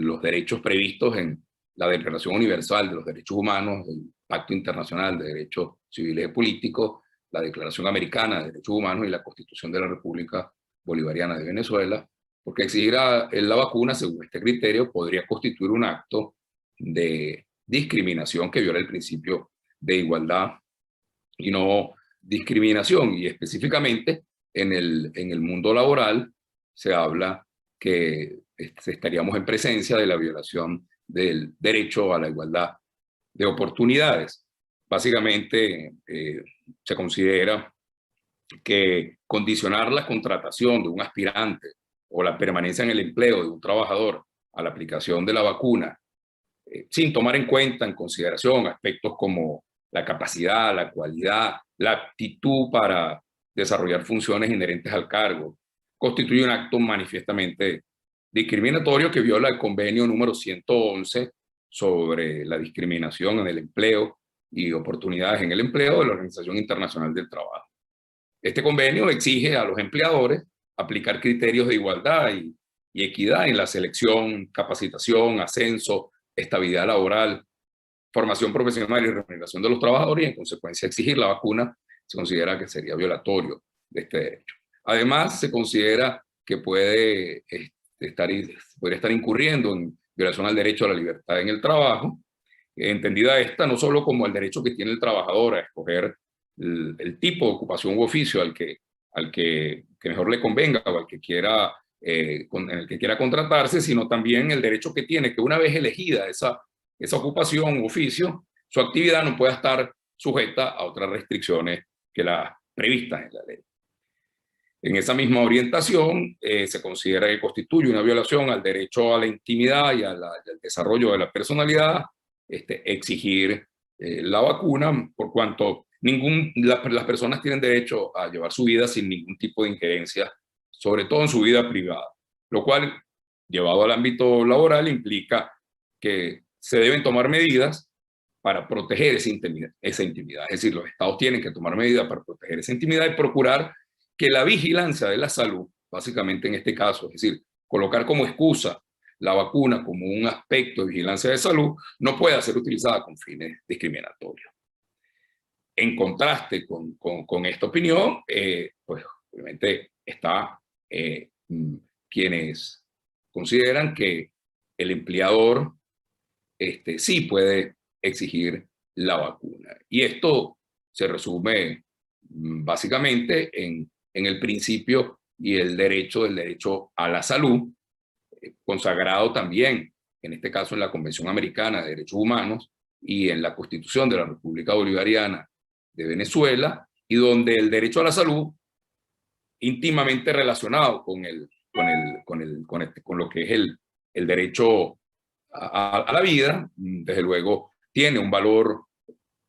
los derechos previstos en la Declaración Universal de los Derechos Humanos, el Pacto Internacional de Derechos Civiles y Políticos, la Declaración Americana de Derechos Humanos y la Constitución de la República Bolivariana de Venezuela, porque exigir la vacuna, según este criterio, podría constituir un acto de discriminación que viola el principio de igualdad y no discriminación. Y específicamente en el mundo laboral se habla que estaríamos en presencia de la violación del derecho a la igualdad de oportunidades. Básicamente se considera que condicionar la contratación de un aspirante o la permanencia en el empleo de un trabajador a la aplicación de la vacuna, sin tomar en cuenta, en consideración, aspectos como la capacidad, la cualidad, la aptitud para desarrollar funciones inherentes al cargo, constituye un acto manifiestamente discriminatorio que viola el convenio número 111 sobre la discriminación en el empleo y oportunidades en el empleo de la Organización Internacional del Trabajo. Este convenio exige a los empleadores aplicar criterios de igualdad y equidad en la selección, capacitación, ascenso, estabilidad laboral, formación profesional y remuneración de los trabajadores, y en consecuencia exigir la vacuna se considera que sería violatorio de este derecho. Además, se considera que podría estar incurriendo en violación al derecho a la libertad en el trabajo, entendida esta no solo como el derecho que tiene el trabajador a escoger el tipo de ocupación u oficio al que mejor le convenga o al que quiera, en el que quiera contratarse, sino también el derecho que tiene que una vez elegida esa ocupación u oficio, su actividad no pueda estar sujeta a otras restricciones que las previstas en la ley. En esa misma orientación se considera que constituye una violación al derecho a la intimidad y al desarrollo de la personalidad, exigir la vacuna, por cuanto las personas tienen derecho a llevar su vida sin ningún tipo de injerencia, sobre todo en su vida privada, lo cual, llevado al ámbito laboral, implica que se deben tomar medidas para proteger esa intimidad. Es decir, los estados tienen que tomar medidas para proteger esa intimidad y procurar que la vigilancia de la salud, básicamente en este caso, es decir, colocar como excusa la vacuna como un aspecto de vigilancia de salud no pueda ser utilizada con fines discriminatorios. En contraste con esta opinión, pues obviamente está quienes consideran que el empleador sí puede exigir la vacuna. Y esto se resume básicamente en el principio y el derecho del derecho a la salud, consagrado también, en este caso en la Convención Americana de Derechos Humanos y en la Constitución de la República Bolivariana de Venezuela, y donde el derecho a la salud, íntimamente relacionado con lo que es el derecho a la vida, desde luego tiene un valor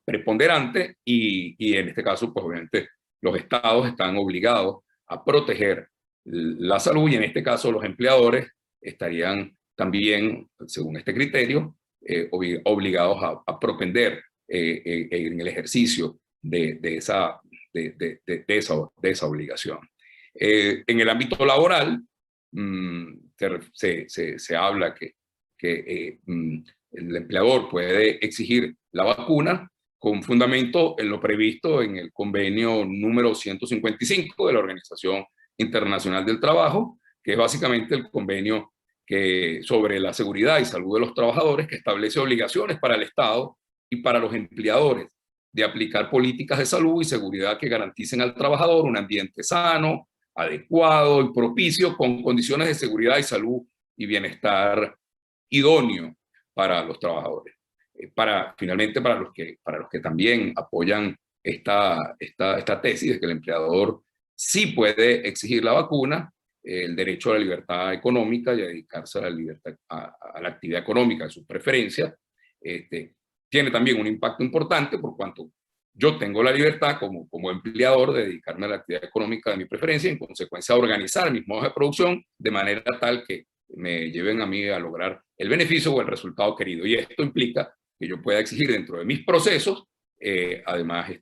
preponderante y en este caso, pues obviamente los estados están obligados a proteger la salud y en este caso los empleadores estarían también, según este criterio, obligados a propender en el ejercicio de esa obligación. En el ámbito laboral, se habla que el empleador puede exigir la vacuna con fundamento en lo previsto en el convenio número 155 de la Organización Internacional del Trabajo, que es básicamente el convenio sobre la seguridad y salud de los trabajadores, que establece obligaciones para el Estado y para los empleadores de aplicar políticas de salud y seguridad que garanticen al trabajador un ambiente sano, adecuado y propicio, con condiciones de seguridad y salud y bienestar idóneo para los trabajadores. Finalmente, para los que también apoyan esta tesis de que el empleador sí puede exigir la vacuna, el derecho a la libertad económica y a dedicarse a la actividad económica de su preferencia, tiene también un impacto importante por cuanto yo tengo la libertad como empleador de dedicarme a la actividad económica de mi preferencia y en consecuencia a organizar mis modos de producción de manera tal que me lleven a mí a lograr el beneficio o el resultado querido. Y esto implica que yo pueda exigir dentro de mis procesos, además,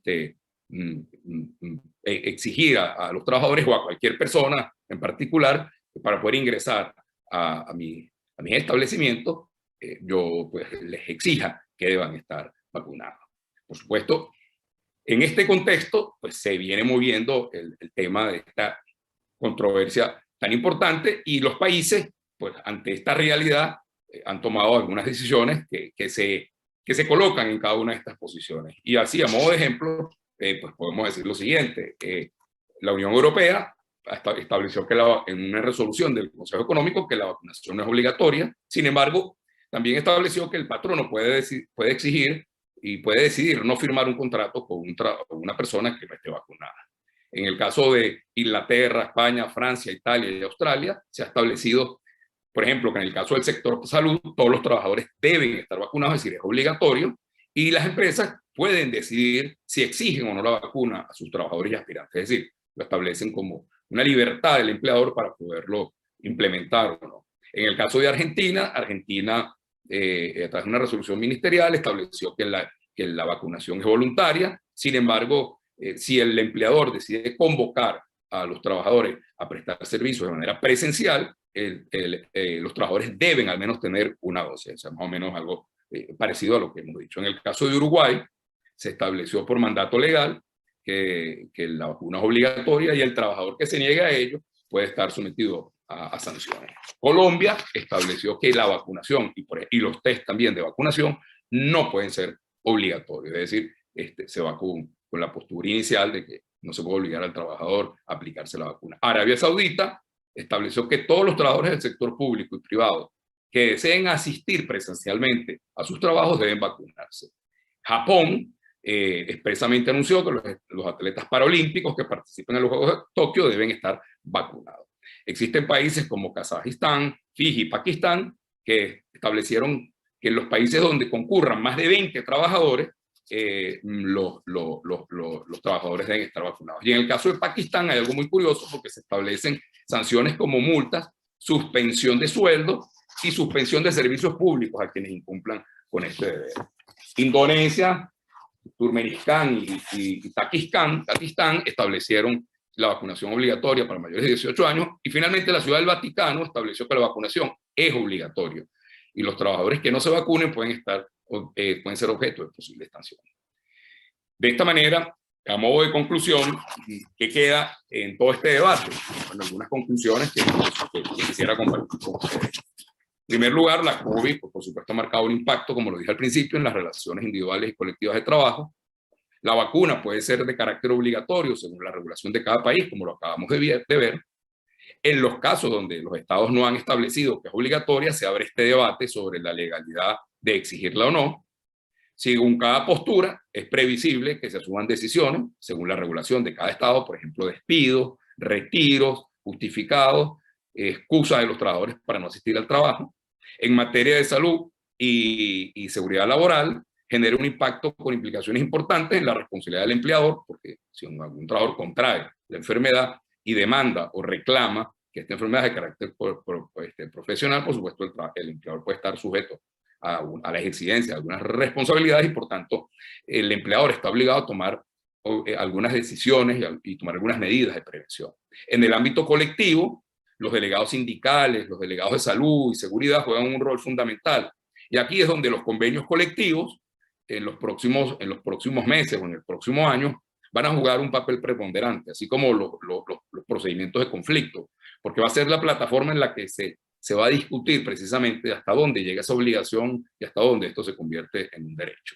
exigir a los trabajadores o a cualquier persona en particular para poder ingresar a mi establecimiento, yo pues les exija que deban estar vacunados. Por supuesto, en este contexto, pues se viene moviendo el tema de esta controversia tan importante y los países, pues ante esta realidad, han tomado algunas decisiones que se colocan en cada una de estas posiciones. Y así, a modo de ejemplo, pues podemos decir lo siguiente. La Unión Europea estableció en una resolución del Consejo Económico que la vacunación no es obligatoria. Sin embargo, también estableció que el patrono puede exigir y puede decidir no firmar un contrato con una persona que no esté vacunada. En el caso de Inglaterra, España, Francia, Italia y Australia, se ha establecido, por ejemplo, que en el caso del sector salud, todos los trabajadores deben estar vacunados, es decir, es obligatorio, y las empresas pueden decidir si exigen o no la vacuna a sus trabajadores y aspirantes, es decir, lo establecen como una libertad del empleador para poderlo implementar o no. En el caso de Argentina, a través de una resolución ministerial, estableció que la vacunación es voluntaria. Sin embargo, si el empleador decide convocar a los trabajadores a prestar servicios de manera presencial, los trabajadores deben al menos tener una dosis, o sea, más o menos algo parecido a lo que hemos dicho. En el caso de Uruguay, se estableció por mandato legal que la vacuna es obligatoria y el trabajador que se niegue a ello puede estar sometido a sanciones. Colombia estableció que la vacunación y los test también de vacunación no pueden ser obligatorios, es decir, se va con la postura inicial de que no se puede obligar al trabajador a aplicarse la vacuna. Arabia Saudita estableció que todos los trabajadores del sector público y privado que deseen asistir presencialmente a sus trabajos deben vacunarse. Japón expresamente anunció que los atletas paralímpicos que participen en los Juegos de Tokio deben estar vacunados. Existen países como Kazajistán, Fiji y Pakistán que establecieron que en los países donde concurran más de 20 trabajadores, los trabajadores deben estar vacunados. Y en el caso de Pakistán hay algo muy curioso porque se establecen sanciones como multas, suspensión de sueldo y suspensión de servicios públicos a quienes incumplan con este deber. Indonesia, Turkmenistán y Pakistán establecieron la vacunación obligatoria para mayores de 18 años y finalmente la Ciudad del Vaticano estableció que la vacunación es obligatorio. Y los trabajadores que no se vacunen pueden ser objeto de posibles sanciones. De esta manera, a modo de conclusión, ¿qué queda en todo este debate? Bueno, algunas conclusiones que quisiera compartir con ustedes. En primer lugar, la COVID, por supuesto, ha marcado un impacto, como lo dije al principio, en las relaciones individuales y colectivas de trabajo. La vacuna puede ser de carácter obligatorio según la regulación de cada país, como lo acabamos de ver. En los casos donde los estados no han establecido que es obligatoria, se abre este debate sobre la legalidad de exigirla o no. Según cada postura, es previsible que se asuman decisiones según la regulación de cada estado, por ejemplo, despidos, retiros, justificados, excusas de los trabajadores para no asistir al trabajo. En materia de salud y seguridad laboral, genera un impacto con implicaciones importantes en la responsabilidad del empleador, porque si algún trabajador contrae la enfermedad y demanda o reclama que esta enfermedad es de carácter profesional, por supuesto el empleador puede estar sujeto a la exigencia de algunas responsabilidades y por tanto el empleador está obligado a tomar algunas decisiones y tomar algunas medidas de prevención. En el ámbito colectivo, los delegados sindicales, los delegados de salud y seguridad juegan un rol fundamental. Y aquí es donde los convenios colectivos en los próximos meses o en el próximo año van a jugar un papel preponderante, así como los procedimientos de conflicto, porque va a ser la plataforma en la que se va a discutir precisamente hasta dónde llega esa obligación y hasta dónde esto se convierte en un derecho.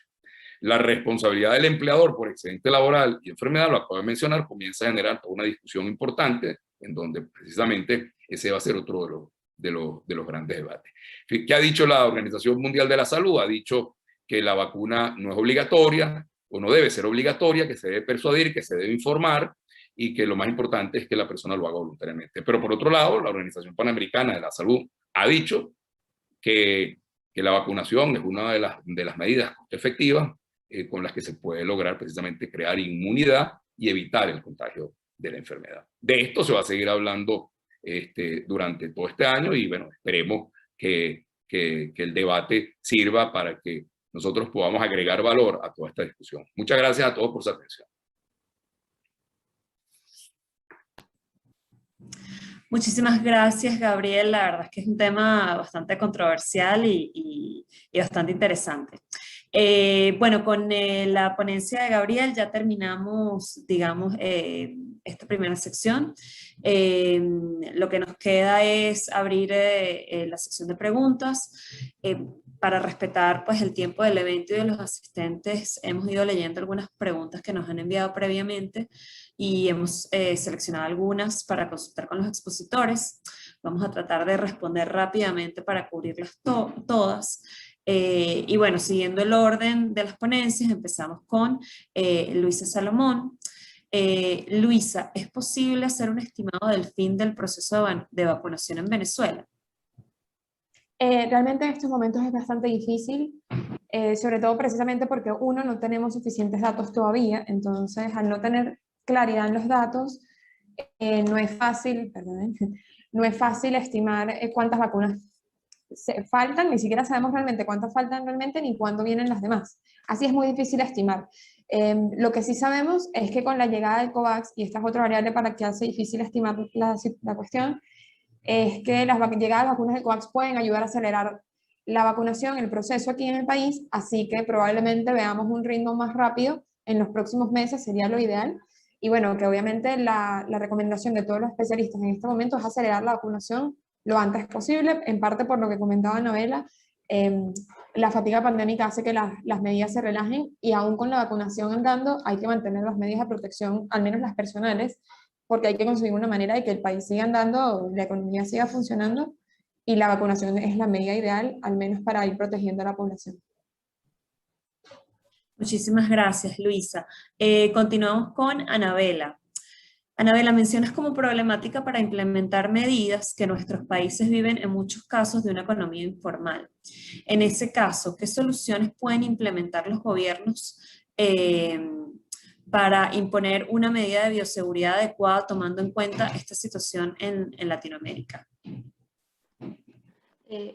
La responsabilidad del empleador por excedente laboral y enfermedad, lo acabo de mencionar, comienza a generar toda una discusión importante en donde precisamente ese va a ser otro de los grandes debates. ¿Qué ha dicho la Organización Mundial de la Salud? Ha dicho que la vacuna no es obligatoria o no debe ser obligatoria, que se debe persuadir, que se debe informar y que lo más importante es que la persona lo haga voluntariamente. Pero por otro lado, la Organización Panamericana de la Salud ha dicho que la vacunación es una de las medidas efectivas con las que se puede lograr precisamente crear inmunidad y evitar el contagio de la enfermedad. De esto se va a seguir hablando durante todo este año y bueno, esperemos que el debate sirva para que nosotros podamos agregar valor a toda esta discusión. Muchas gracias a todos por su atención. Muchísimas gracias, Gabriel. La verdad es que es un tema bastante controversial y bastante interesante. Bueno, con la ponencia de Gabriel ya terminamos, digamos, esta primera sección. Lo que nos queda es abrir la sección de preguntas. Para respetar pues, el tiempo del evento y de los asistentes, hemos ido leyendo algunas preguntas que nos han enviado previamente y hemos seleccionado algunas para consultar con los expositores. Vamos a tratar de responder rápidamente para cubrirlas todas. Y bueno, siguiendo el orden de las ponencias, empezamos con Luisa Salomón. Luisa, ¿es posible hacer un estimado del fin del proceso de vacunación en Venezuela? Realmente en estos momentos es bastante difícil, sobre todo precisamente porque uno, no tenemos suficientes datos todavía, entonces al no tener claridad en los datos, no es fácil estimar cuántas vacunas faltan, ni siquiera sabemos realmente cuántas faltan realmente ni cuándo vienen las demás. Así es muy difícil estimar. Lo que sí sabemos es que con la llegada del COVAX, y esta es otra variable para que hace difícil estimar la cuestión, es que las llegadas de vacunas del COVAX pueden ayudar a acelerar la vacunación, el proceso aquí en el país, así que probablemente veamos un ritmo más rápido en los próximos meses, sería lo ideal. Y bueno, que obviamente la recomendación de todos los especialistas en este momento es acelerar la vacunación lo antes posible, en parte por lo que comentaba Anabela, la fatiga pandémica hace que las medidas se relajen y aún con la vacunación andando hay que mantener las medidas de protección, al menos las personales, porque hay que conseguir una manera de que el país siga andando, la economía siga funcionando y la vacunación es la medida ideal, al menos para ir protegiendo a la población. Muchísimas gracias, Luisa. Continuamos con Anabela. Anabela, mencionas como problemática para implementar medidas que nuestros países viven en muchos casos de una economía informal. En ese caso, ¿qué soluciones pueden implementar los gobiernos para imponer una medida de bioseguridad adecuada tomando en cuenta esta situación en Latinoamérica?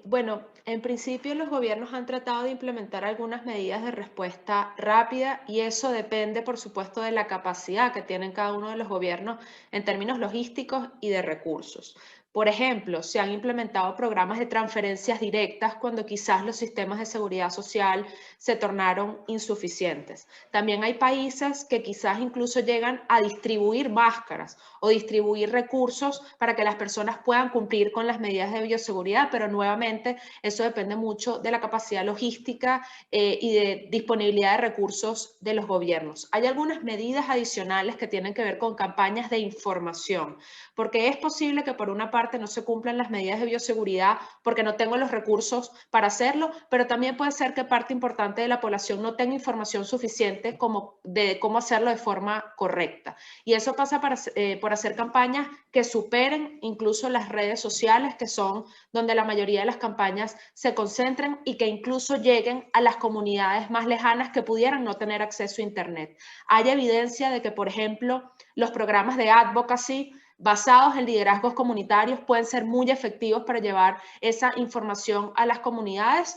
Bueno, en principio los gobiernos han tratado de implementar algunas medidas de respuesta rápida y eso depende, por supuesto, de la capacidad que tienen cada uno de los gobiernos en términos logísticos y de recursos. Por ejemplo, se han implementado programas de transferencias directas cuando quizás los sistemas de seguridad social se tornaron insuficientes. También hay países que quizás incluso llegan a distribuir máscaras o distribuir recursos para que las personas puedan cumplir con las medidas de bioseguridad, pero nuevamente eso depende mucho de la capacidad logística y de disponibilidad de recursos de los gobiernos. Hay algunas medidas adicionales que tienen que ver con campañas de información, porque es posible que por una parte no se cumplan las medidas de bioseguridad porque no tengo los recursos para hacerlo, pero también puede ser que parte importante de la población no tenga información suficiente de cómo hacerlo de forma correcta. Y eso pasa por hacer campañas que superen incluso las redes sociales, que son donde la mayoría de las campañas se concentran, y que incluso lleguen a las comunidades más lejanas que pudieran no tener acceso a Internet. Hay evidencia de que, por ejemplo, los programas de advocacy basados en liderazgos comunitarios pueden ser muy efectivos para llevar esa información a las comunidades.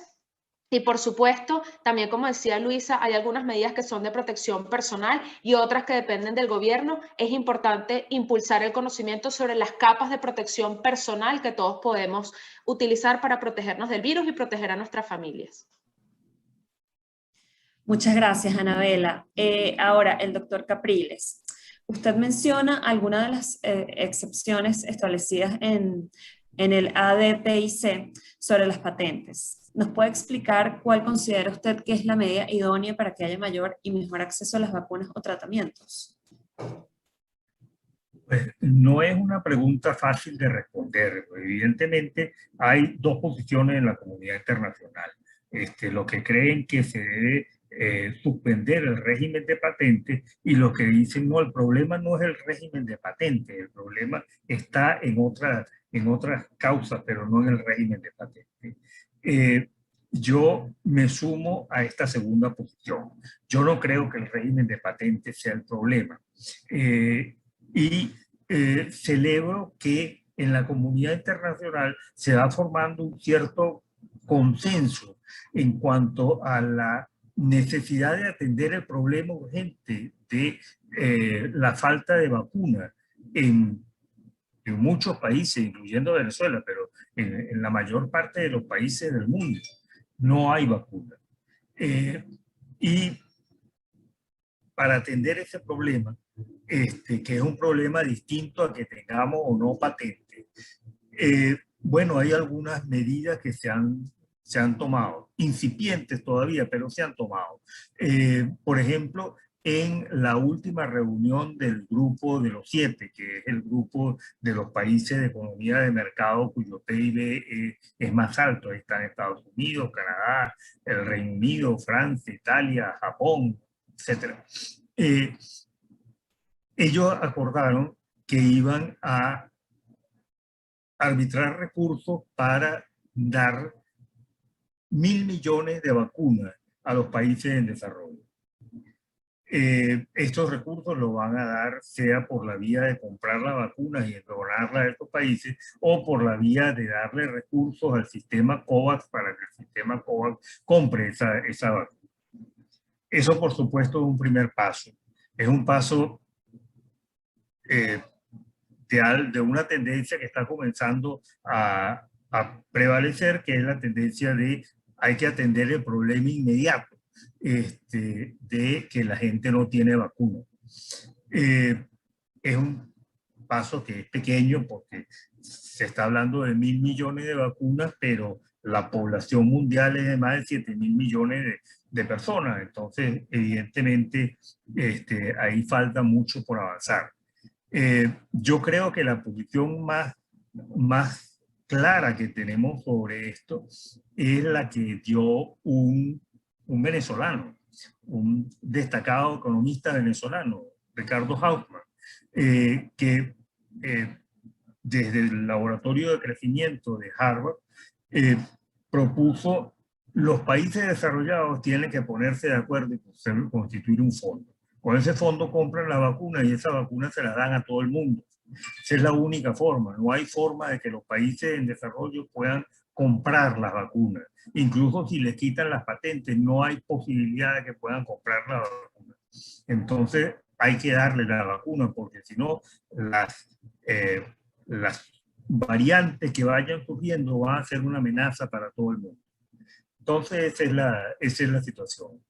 Y por supuesto, también como decía Luisa, hay algunas medidas que son de protección personal y otras que dependen del gobierno. Es importante impulsar el conocimiento sobre las capas de protección personal que todos podemos utilizar para protegernos del virus y proteger a nuestras familias. Muchas gracias, Anabela. Ahora, el doctor Capriles. Usted menciona algunas de las excepciones establecidas en el ADPIC sobre las patentes. ¿Nos puede explicar cuál considera usted que es la medida idónea para que haya mayor y mejor acceso a las vacunas o tratamientos? Pues no es una pregunta fácil de responder. Evidentemente hay dos posiciones en la comunidad internacional. Los que creen que se debe suspender el régimen de patentes, y los que dicen no, el problema no es el régimen de patentes, el problema está en otras causas, pero no en el régimen de patentes. Yo me sumo a esta segunda posición. Yo no creo que el régimen de patentes sea el problema. Celebro que en la comunidad internacional se va formando un cierto consenso en cuanto a la necesidad de atender el problema urgente de la falta de vacunas en muchos países, incluyendo Venezuela, pero en la mayor parte de los países del mundo no hay vacuna. Y para atender ese problema, que es un problema distinto a que tengamos o no patente, bueno, hay algunas medidas que se han tomado, incipientes todavía, pero se han tomado. Por ejemplo, en la última reunión del grupo de los 7, que es el grupo de los países de economía de mercado cuyo PIB es más alto. Ahí están Estados Unidos, Canadá, el Reino Unido, Francia, Italia, Japón, etc. Ellos acordaron que iban a arbitrar recursos para dar 1.000 millones de vacunas a los países en desarrollo. Estos recursos los van a dar sea por la vía de comprar las vacunas y donarlas a estos países, o por la vía de darle recursos al sistema COVAX para que el sistema COVAX compre esa vacuna. Eso, por supuesto, es un primer paso. Es un paso de una tendencia que está comenzando a prevalecer, que es la tendencia de hay que atender el problema inmediato de que la gente no tiene vacuna. Es un paso que es pequeño porque se está hablando de 1.000 millones de vacunas, pero la población mundial es de más de 7.000 millones de personas. Entonces, evidentemente, ahí falta mucho por avanzar. Yo creo que la posición más clara que tenemos sobre esto es la que dio un venezolano, un destacado economista venezolano, Ricardo Hausmann, que desde el Laboratorio de Crecimiento de Harvard propuso: los países desarrollados tienen que ponerse de acuerdo y constituir un fondo. Con ese fondo compran la vacuna y esa vacuna se la dan a todo el mundo. Esa es la única forma. No hay forma de que los países en desarrollo puedan comprar las vacunas. Incluso si les quitan las patentes, no hay posibilidad de que puedan comprar la vacuna. Entonces hay que darle la vacuna, porque si no, las variantes que vayan surgiendo van a ser una amenaza para todo el mundo. Entonces, esa es la situación.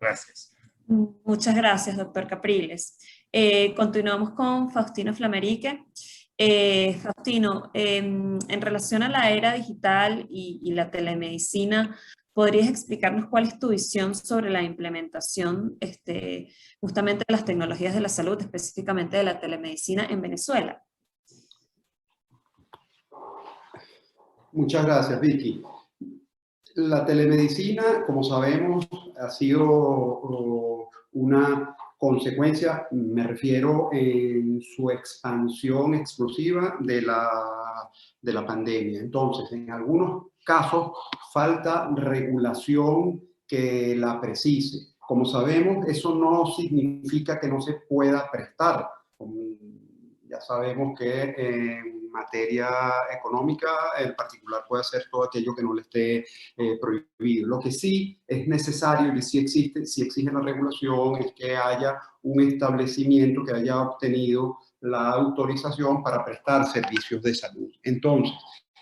Gracias. Muchas gracias, doctor Capriles. Continuamos con Faustino Flamerique. Faustino, en relación a la era digital y la telemedicina, ¿podrías explicarnos cuál es tu visión sobre la implementación justamente de las tecnologías de la salud, específicamente de la telemedicina en Venezuela? Muchas gracias, Vicky. La telemedicina, como sabemos, ha sido una consecuencia, me refiero en su expansión explosiva de la pandemia. Entonces, en algunos casos falta regulación que la precise. Como sabemos, eso no significa que no se pueda prestar. Ya sabemos que en materia económica, en particular, puede hacer todo aquello que no le esté prohibido. Lo que sí es necesario y sí exige la regulación es que haya un establecimiento que haya obtenido la autorización para prestar servicios de salud. Entonces,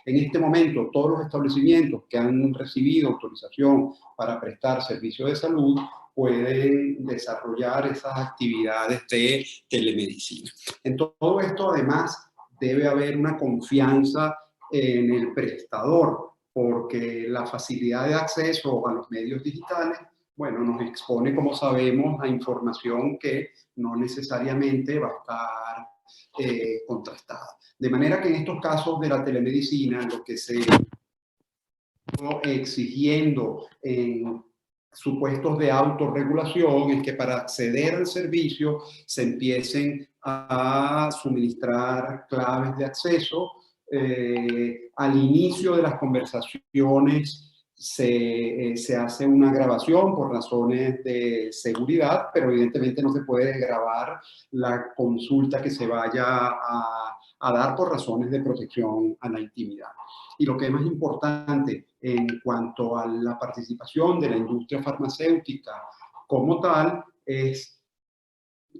en este momento, todos los establecimientos que han recibido autorización para prestar servicios de salud pueden desarrollar esas actividades de telemedicina. En todo esto, además, debe haber una confianza en el prestador, porque la facilidad de acceso a los medios digitales, bueno, nos expone, como sabemos, a información que no necesariamente va a estar contrastada. De manera que en estos casos de la telemedicina, lo que se está exigiendo en supuestos de autorregulación es que para acceder al servicio se empiecen a suministrar claves de acceso. Al inicio de las conversaciones se hace una grabación por razones de seguridad, pero evidentemente no se puede grabar la consulta que se vaya a dar por razones de protección a la intimidad. Y lo que es más importante en cuanto a la participación de la industria farmacéutica como tal es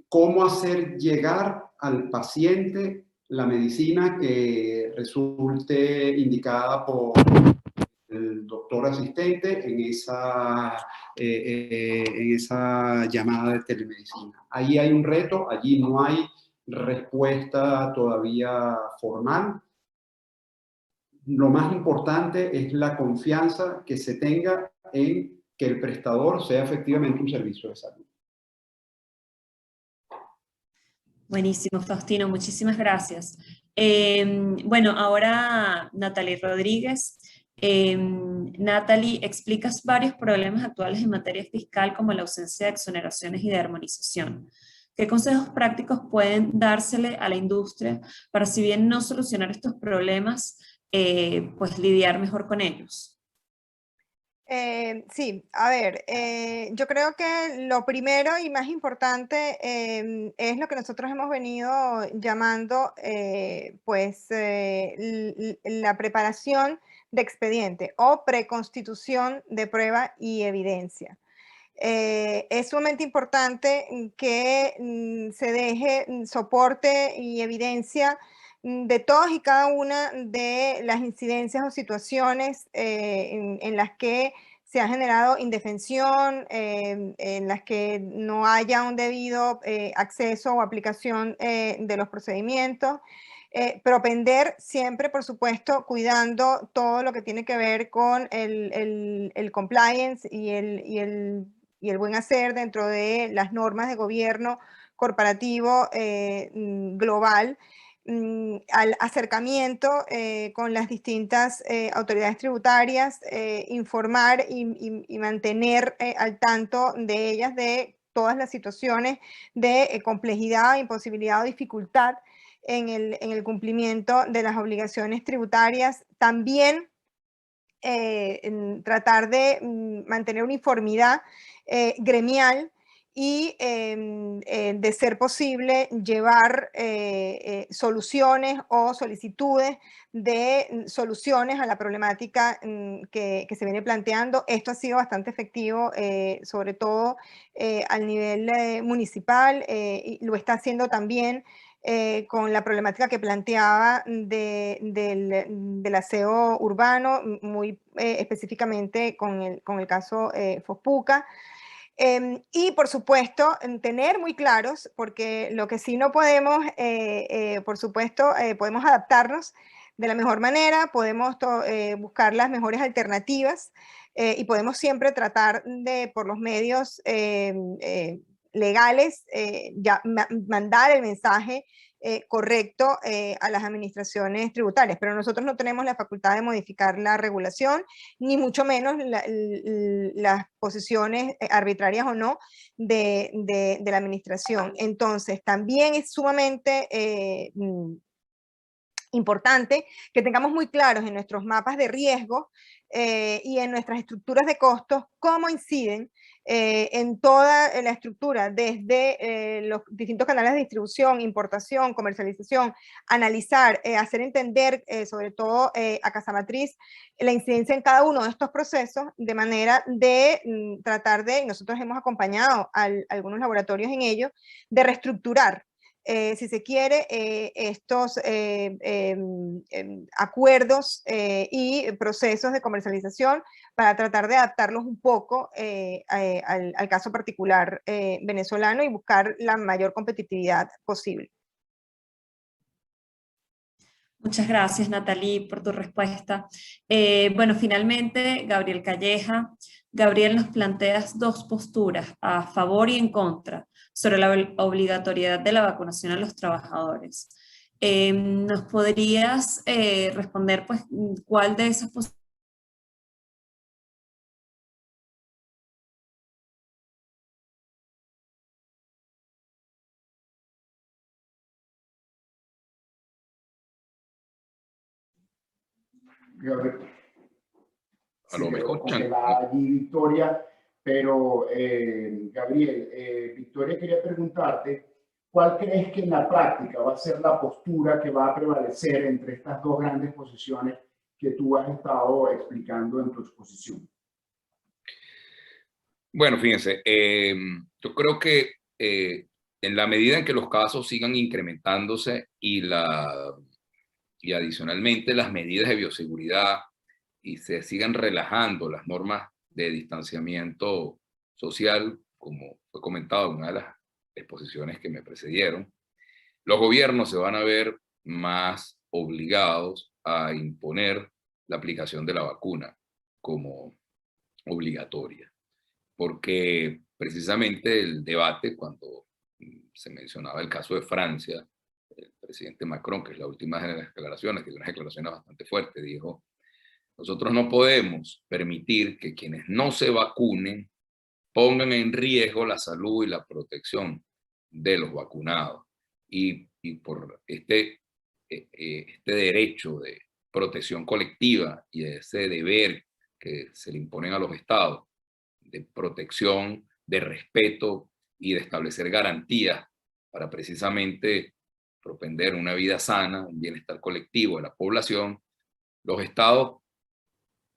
cómo hacer llegar al paciente la medicina que resulte indicada por el doctor asistente en esa llamada de telemedicina. Ahí hay un reto, allí no hay respuesta todavía formal. Lo más importante es la confianza que se tenga en que el prestador sea efectivamente un servicio de salud. Buenísimo, Faustino, muchísimas gracias. Bueno, ahora Natalie Rodríguez. Natalie, explicas varios problemas actuales en materia fiscal como la ausencia de exoneraciones y de armonización. ¿Qué consejos prácticos pueden dársele a la industria para, si bien no solucionar estos problemas, pues lidiar mejor con ellos? Sí, a ver, yo creo que lo primero y más importante es lo que nosotros hemos venido llamando la preparación de expediente o preconstitución de prueba y evidencia. Es sumamente importante que se deje soporte y evidencia de todas y cada una de las incidencias o situaciones en las que se ha generado indefensión, en las que no haya un debido acceso o aplicación de los procedimientos. Propender siempre, por supuesto, cuidando todo lo que tiene que ver con el compliance y el buen hacer dentro de las normas de gobierno corporativo global, al acercamiento con las distintas autoridades tributarias, informar y mantener al tanto de ellas de todas las situaciones de complejidad, imposibilidad o dificultad en el cumplimiento de las obligaciones tributarias. También tratar de mantener uniformidad gremial y de ser posible llevar soluciones o solicitudes de soluciones a la problemática que se viene planteando. Esto ha sido bastante efectivo, sobre todo al nivel municipal, y lo está haciendo también con la problemática que planteaba del aseo urbano, muy específicamente con el caso Fospuca. Y por supuesto, tener muy claros, porque lo que sí no podemos, por supuesto, podemos adaptarnos de la mejor manera, podemos buscar las mejores alternativas y podemos siempre tratar de, por los medios legales, mandar el mensaje correcto a las administraciones tributarias, pero nosotros no tenemos la facultad de modificar la regulación, ni mucho menos las posiciones arbitrarias o no de la administración. Entonces, también es sumamente importante que tengamos muy claros en nuestros mapas de riesgo y en nuestras estructuras de costos cómo inciden en toda la estructura, desde los distintos canales de distribución, importación, comercialización, analizar, hacer entender, sobre todo a Casa Matriz, la incidencia en cada uno de estos procesos, de manera de tratar de, y nosotros hemos acompañado a algunos laboratorios en ello, de reestructurar si se quiere, estos acuerdos y procesos de comercialización para tratar de adaptarlos un poco al caso particular venezolano y buscar la mayor competitividad posible. Muchas gracias, Nathalie, por tu respuesta. Bueno, finalmente, Gabriel Calleja. Gabriel, nos planteas dos posturas, a favor y en contra, sobre la obligatoriedad de la vacunación a los trabajadores. ¿Nos podrías responder, pues, cuál de esas posturas? ¿Aló, me escuchan? Allí Victoria, pero Gabriel, Victoria quería preguntarte, ¿cuál crees que en la práctica va a ser la postura que va a prevalecer entre estas dos grandes posiciones que tú has estado explicando en tu exposición? Bueno, fíjense, yo creo que en la medida en que los casos sigan incrementándose y adicionalmente las medidas de bioseguridad y se sigan relajando las normas de distanciamiento social, como fue comentado en una de las exposiciones que me precedieron, los gobiernos se van a ver más obligados a imponer la aplicación de la vacuna como obligatoria. Porque precisamente el debate, cuando se mencionaba el caso de Francia, el presidente Macron, que es la última de las declaraciones, que dio unas declaraciones bastante fuertes, dijo: nosotros no podemos permitir que quienes no se vacunen pongan en riesgo la salud y la protección de los vacunados. Y por este derecho de protección colectiva y ese deber que se le imponen a los estados de protección, de respeto y de establecer garantías para precisamente propender una vida sana, un bienestar colectivo de la población, los estados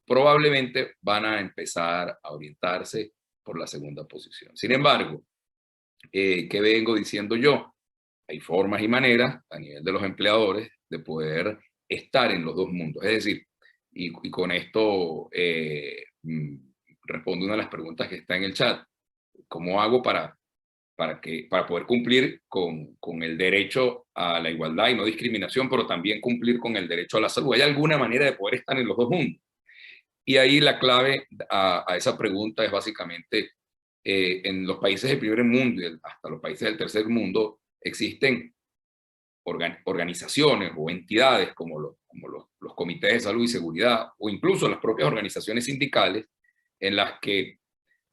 probablemente van a empezar a orientarse por la segunda posición. Sin embargo, ¿qué vengo diciendo yo? Hay formas y maneras a nivel de los empleadores de poder estar en los dos mundos. Es decir, y con esto respondo una de las preguntas que está en el chat. ¿Cómo hago para poder cumplir con el derecho a la igualdad y no discriminación, pero también cumplir con el derecho a la salud? ¿Hay alguna manera de poder estar en los dos mundos? Y ahí la clave a esa pregunta es básicamente, en los países del primer mundo y hasta los países del tercer mundo existen organizaciones o entidades como los comités de salud y seguridad, o incluso las propias organizaciones sindicales, en las que,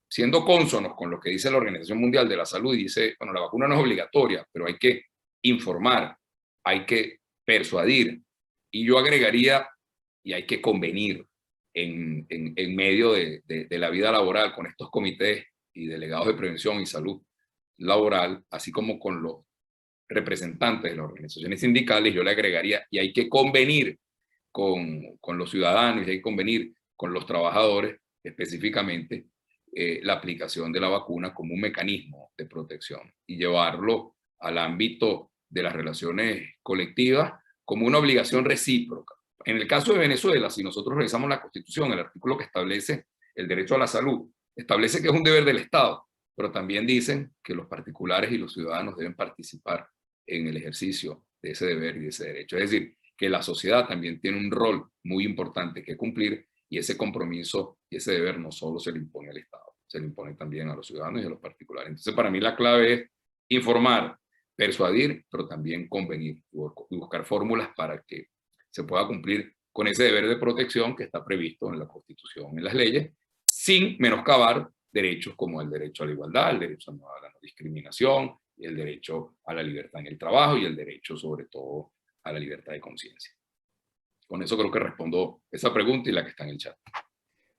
siendo cónsonos con lo que dice la Organización Mundial de la Salud, dice, bueno, la vacuna no es obligatoria, pero hay que informar, hay que persuadir, y yo agregaría, y hay que convenir en medio de la vida laboral con estos comités y delegados de prevención y salud laboral, así como con los representantes de las organizaciones sindicales. Yo le agregaría, y hay que convenir con los ciudadanos, y hay que convenir con los trabajadores, específicamente la aplicación de la vacuna como un mecanismo de protección y llevarlo al ámbito de las relaciones colectivas como una obligación recíproca. En el caso de Venezuela, si nosotros revisamos la Constitución, el artículo que establece el derecho a la salud, establece que es un deber del Estado, pero también dicen que los particulares y los ciudadanos deben participar en el ejercicio de ese deber y de ese derecho. Es decir, que la sociedad también tiene un rol muy importante que cumplir, y ese compromiso y ese deber no solo se le impone al Estado, se le impone también a los ciudadanos y a los particulares. Entonces, para mí la clave es informar, persuadir, pero también convenir y buscar fórmulas para que se pueda cumplir con ese deber de protección que está previsto en la Constitución, en las leyes, sin menoscabar derechos como el derecho a la igualdad, el derecho a la no discriminación, el derecho a la libertad en el trabajo y el derecho, sobre todo, a la libertad de conciencia. Con eso creo que respondo esa pregunta y la que está en el chat.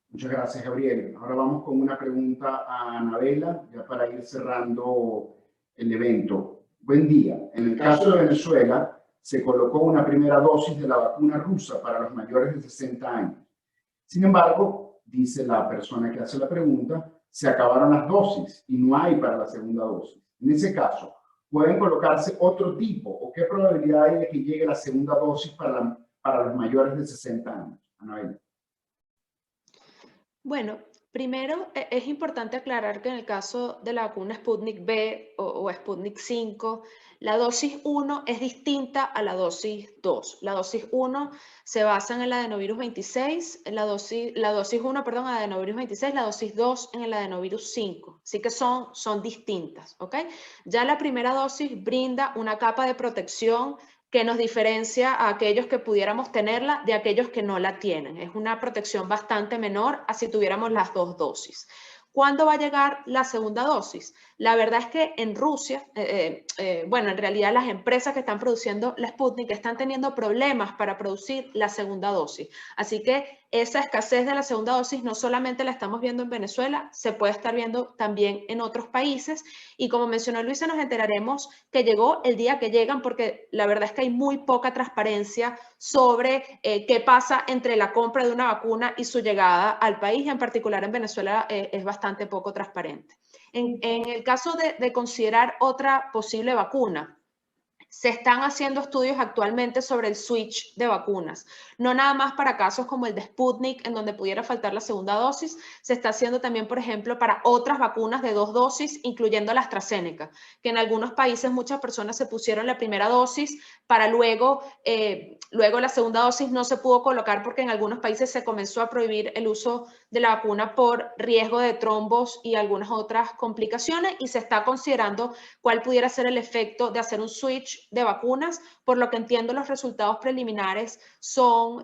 Muchas gracias, Gabriel. Ahora vamos con una pregunta a Anabela, ya para ir cerrando el evento. Buen día. En el caso de Venezuela, se colocó una primera dosis de la vacuna rusa para los mayores de 60 años. Sin embargo, dice la persona que hace la pregunta, se acabaron las dosis y no hay para la segunda dosis. En ese caso, ¿pueden colocarse otro tipo o qué probabilidad hay de que llegue la segunda dosis para los mayores de 60 años? Anabela. Bueno, primero es importante aclarar que en el caso de la vacuna Sputnik V o Sputnik 5, la dosis 1 es distinta a la dosis 2. La dosis 1 se basa en el adenovirus 26, la dosis 1, perdón, adenovirus 26, la dosis 2 en el adenovirus 5. Así que son distintas, ¿ok? Ya la primera dosis brinda una capa de protección que nos diferencia a aquellos que pudiéramos tenerla de aquellos que no la tienen. Es una protección bastante menor a si tuviéramos las dos dosis. ¿Cuándo va a llegar la segunda dosis? La verdad es que en Rusia, bueno, en realidad las empresas que están produciendo la Sputnik están teniendo problemas para producir la segunda dosis. Así que esa escasez de la segunda dosis no solamente la estamos viendo en Venezuela, se puede estar viendo también en otros países. Y como mencionó Luisa, nos enteraremos que llegó el día que llegan, porque la verdad es que hay muy poca transparencia sobre qué pasa entre la compra de una vacuna y su llegada al país, y en particular en Venezuela es bastante poco transparente. En el caso de considerar otra posible vacuna, se están haciendo estudios actualmente sobre el switch de vacunas, no nada más para casos como el de Sputnik, en donde pudiera faltar la segunda dosis, se está haciendo también, por ejemplo, para otras vacunas de 2 dosis, incluyendo la AstraZeneca, que en algunos países muchas personas se pusieron la primera dosis para luego la segunda dosis no se pudo colocar porque en algunos países se comenzó a prohibir el uso de la vacuna por riesgo de trombos y algunas otras complicaciones, y se está considerando cuál pudiera ser el efecto de hacer un switch de vacunas. Por lo que entiendo, los resultados preliminares son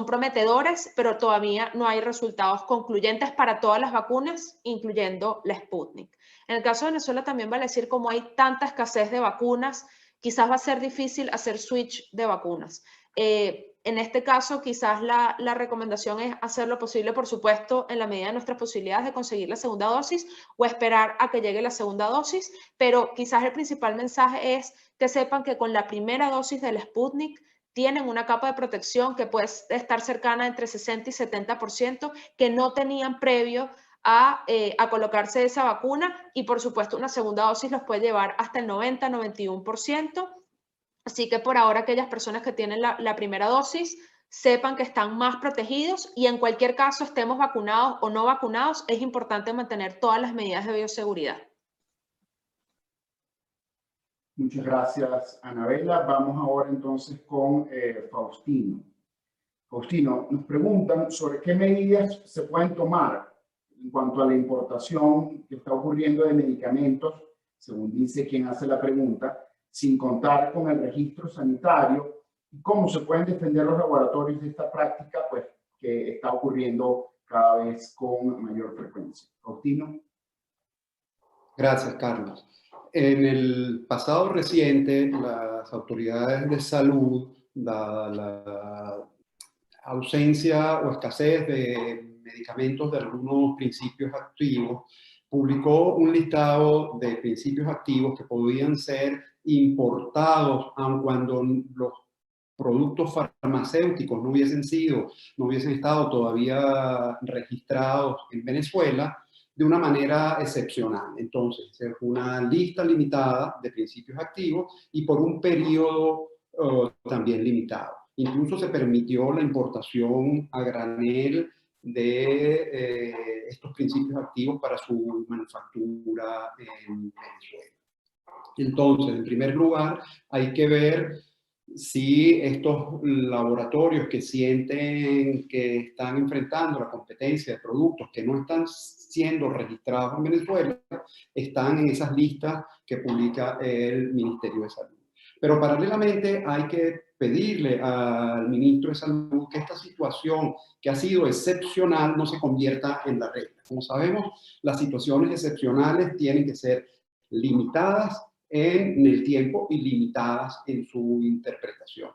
prometedores, pero todavía no hay resultados concluyentes para todas las vacunas, incluyendo la Sputnik. En el caso de Venezuela también vale decir, como hay tanta escasez de vacunas, quizás va a ser difícil hacer switch de vacunas. En este caso, quizás la recomendación es hacer lo posible, por supuesto, en la medida de nuestras posibilidades de conseguir la segunda dosis o esperar a que llegue la segunda dosis, pero quizás el principal mensaje es que sepan que con la primera dosis del Sputnik tienen una capa de protección que puede estar cercana entre 60 y 70%, que no tenían previo a colocarse esa vacuna, y por supuesto una segunda dosis los puede llevar hasta el 90-91%. Así que por ahora aquellas personas que tienen la primera dosis sepan que están más protegidos, y en cualquier caso estemos vacunados o no vacunados, es importante mantener todas las medidas de bioseguridad. Muchas gracias, Anabela. Vamos ahora entonces con Faustino. Faustino, nos preguntan sobre qué medidas se pueden tomar en cuanto a la importación que está ocurriendo de medicamentos, según dice quien hace la pregunta, sin contar con el registro sanitario, y cómo se pueden defender los laboratorios de esta práctica, pues, que está ocurriendo cada vez con mayor frecuencia. Faustino. Gracias, Carlos. En el pasado reciente, las autoridades de salud, dada la ausencia o escasez de medicamentos de algunos principios activos, publicó un listado de principios activos que podían ser importados, aun cuando los productos farmacéuticos no hubiesen estado todavía registrados en Venezuela, de una manera excepcional. Entonces, es una lista limitada de principios activos y por un periodo también limitado. Incluso se permitió la importación a granel de estos principios activos para su manufactura en Venezuela. Entonces, en primer lugar, hay que ver si estos laboratorios que sienten que están enfrentando la competencia de productos que no están siendo registrados en Venezuela, están en esas listas que publica el Ministerio de Salud. Pero paralelamente hay que pedirle al Ministro de Salud que esta situación que ha sido excepcional no se convierta en la regla. Como sabemos, las situaciones excepcionales tienen que ser limitadas en el tiempo y limitadas en su interpretación.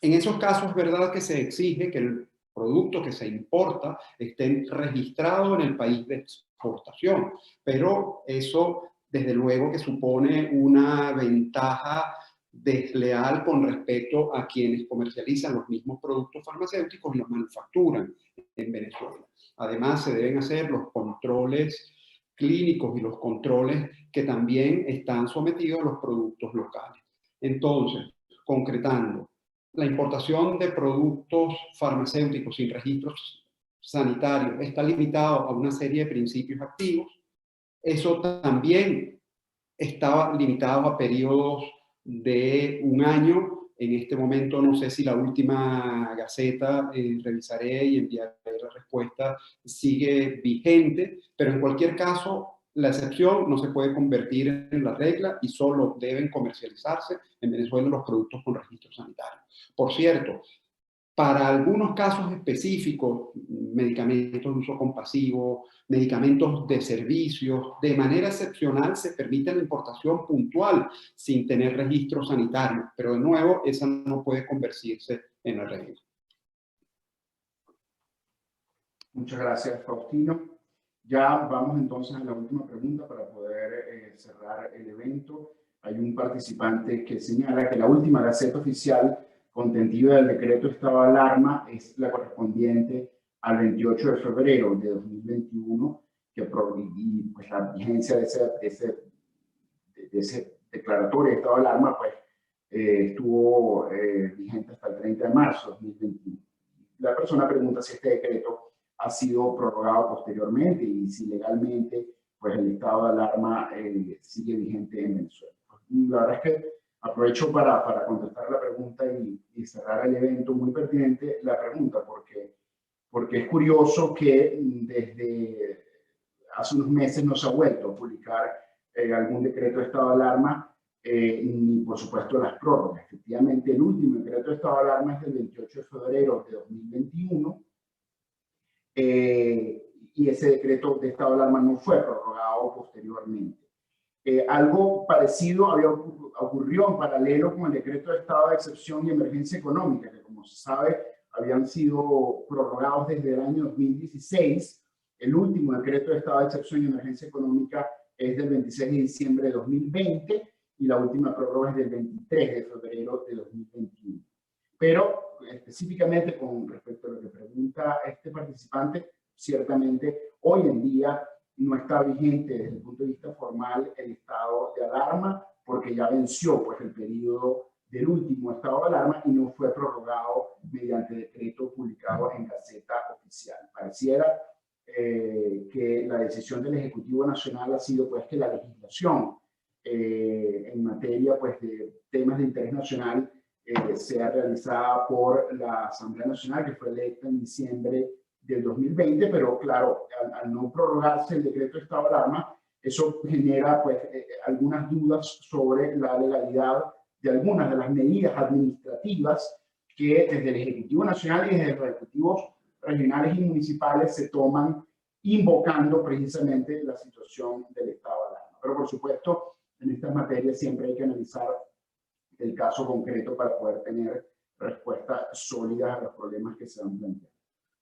En esos casos es verdad que se exige que el producto que se importa esté registrado en el país de exportación, pero eso desde luego que supone una ventaja desleal con respecto a quienes comercializan los mismos productos farmacéuticos y los manufacturan en Venezuela. Además, se deben hacer los controles clínicos y los controles que también están sometidos a los productos locales. Entonces, concretando, la importación de productos farmacéuticos sin registros sanitarios está limitado a una serie de principios activos. Eso también estaba limitado a periodos de un año. En este momento no sé si la última Gaceta, revisaré y enviaré la respuesta, sigue vigente, pero en cualquier caso la excepción no se puede convertir en la regla y solo deben comercializarse en Venezuela los productos con registro sanitario. Por cierto, para algunos casos específicos, medicamentos de uso compasivo, medicamentos de servicios, de manera excepcional se permite la importación puntual sin tener registro sanitario, pero de nuevo, esa no puede convertirse en la regla. Muchas gracias, Faustino. Ya vamos entonces a la última pregunta para poder cerrar el evento. Hay un participante que señala que la última Gaceta Oficial contentiva del decreto de estado de alarma es la correspondiente al 28 de febrero de 2021, y pues la vigencia de ese declaratorio de estado de alarma pues, estuvo vigente hasta el 30 de marzo de 2021. La persona pregunta si este decreto ha sido prorrogado posteriormente y si legalmente pues, el estado de alarma sigue vigente en Venezuela. La verdad es que aprovecho para contestar la pregunta y cerrar el evento. Muy pertinente la pregunta porque es curioso que desde hace unos meses no se ha vuelto a publicar algún decreto de estado de alarma ni por supuesto las prórrogas. Efectivamente, el último decreto de estado de alarma es del 28 de febrero de 2021 y ese decreto de estado de alarma no fue prorrogado posteriormente. Algo parecido ocurrió en paralelo con el decreto de estado de excepción y emergencia económica, que como se sabe habían sido prorrogados desde el año 2016. El último decreto de estado de excepción y emergencia económica es del 26 de diciembre de 2020 y la última prórroga es del 23 de febrero de 2021. Pero específicamente con respecto a lo que pregunta este participante, ciertamente hoy en día no está vigente desde el punto de vista formal el estado de alarma porque ya venció pues, el periodo del último estado de alarma y no fue prorrogado mediante decreto publicado en Gaceta Oficial. Pareciera que la decisión del Ejecutivo Nacional ha sido pues, que la legislación en materia pues, de temas de interés nacional sea realizada por la Asamblea Nacional, que fue electa en diciembre del 2020, pero claro, al no prorrogarse el decreto de estado de alarma, eso genera pues, algunas dudas sobre la legalidad de algunas de las medidas administrativas que desde el Ejecutivo Nacional y desde los ejecutivos regionales y municipales se toman invocando precisamente la situación del estado de alarma. Pero por supuesto, en estas materias siempre hay que analizar el caso concreto para poder tener respuestas sólidas a los problemas que se han planteado.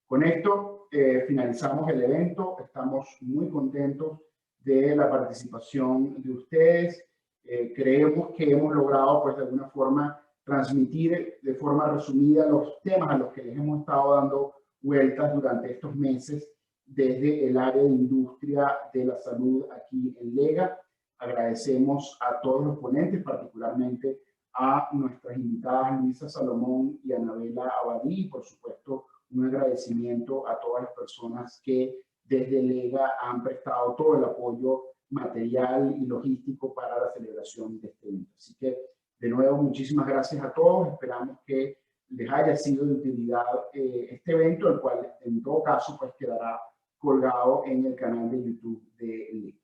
Con esto finalizamos el evento. Estamos muy contentos de la participación de ustedes. Creemos que hemos logrado, pues, de alguna forma, transmitir de forma resumida los temas a los que les hemos estado dando vueltas durante estos meses desde el área de industria de la salud aquí en Lega. Agradecemos a todos los ponentes, particularmente a nuestras invitadas Luisa Salomón y Anabela Abadí, y por supuesto un agradecimiento a todas las personas que desde Lega han prestado todo el apoyo material y logístico para la celebración de este evento. Así que, de nuevo, muchísimas gracias a todos. Esperamos que les haya sido de utilidad este evento, el cual en todo caso pues quedará colgado en el canal de YouTube de Lega.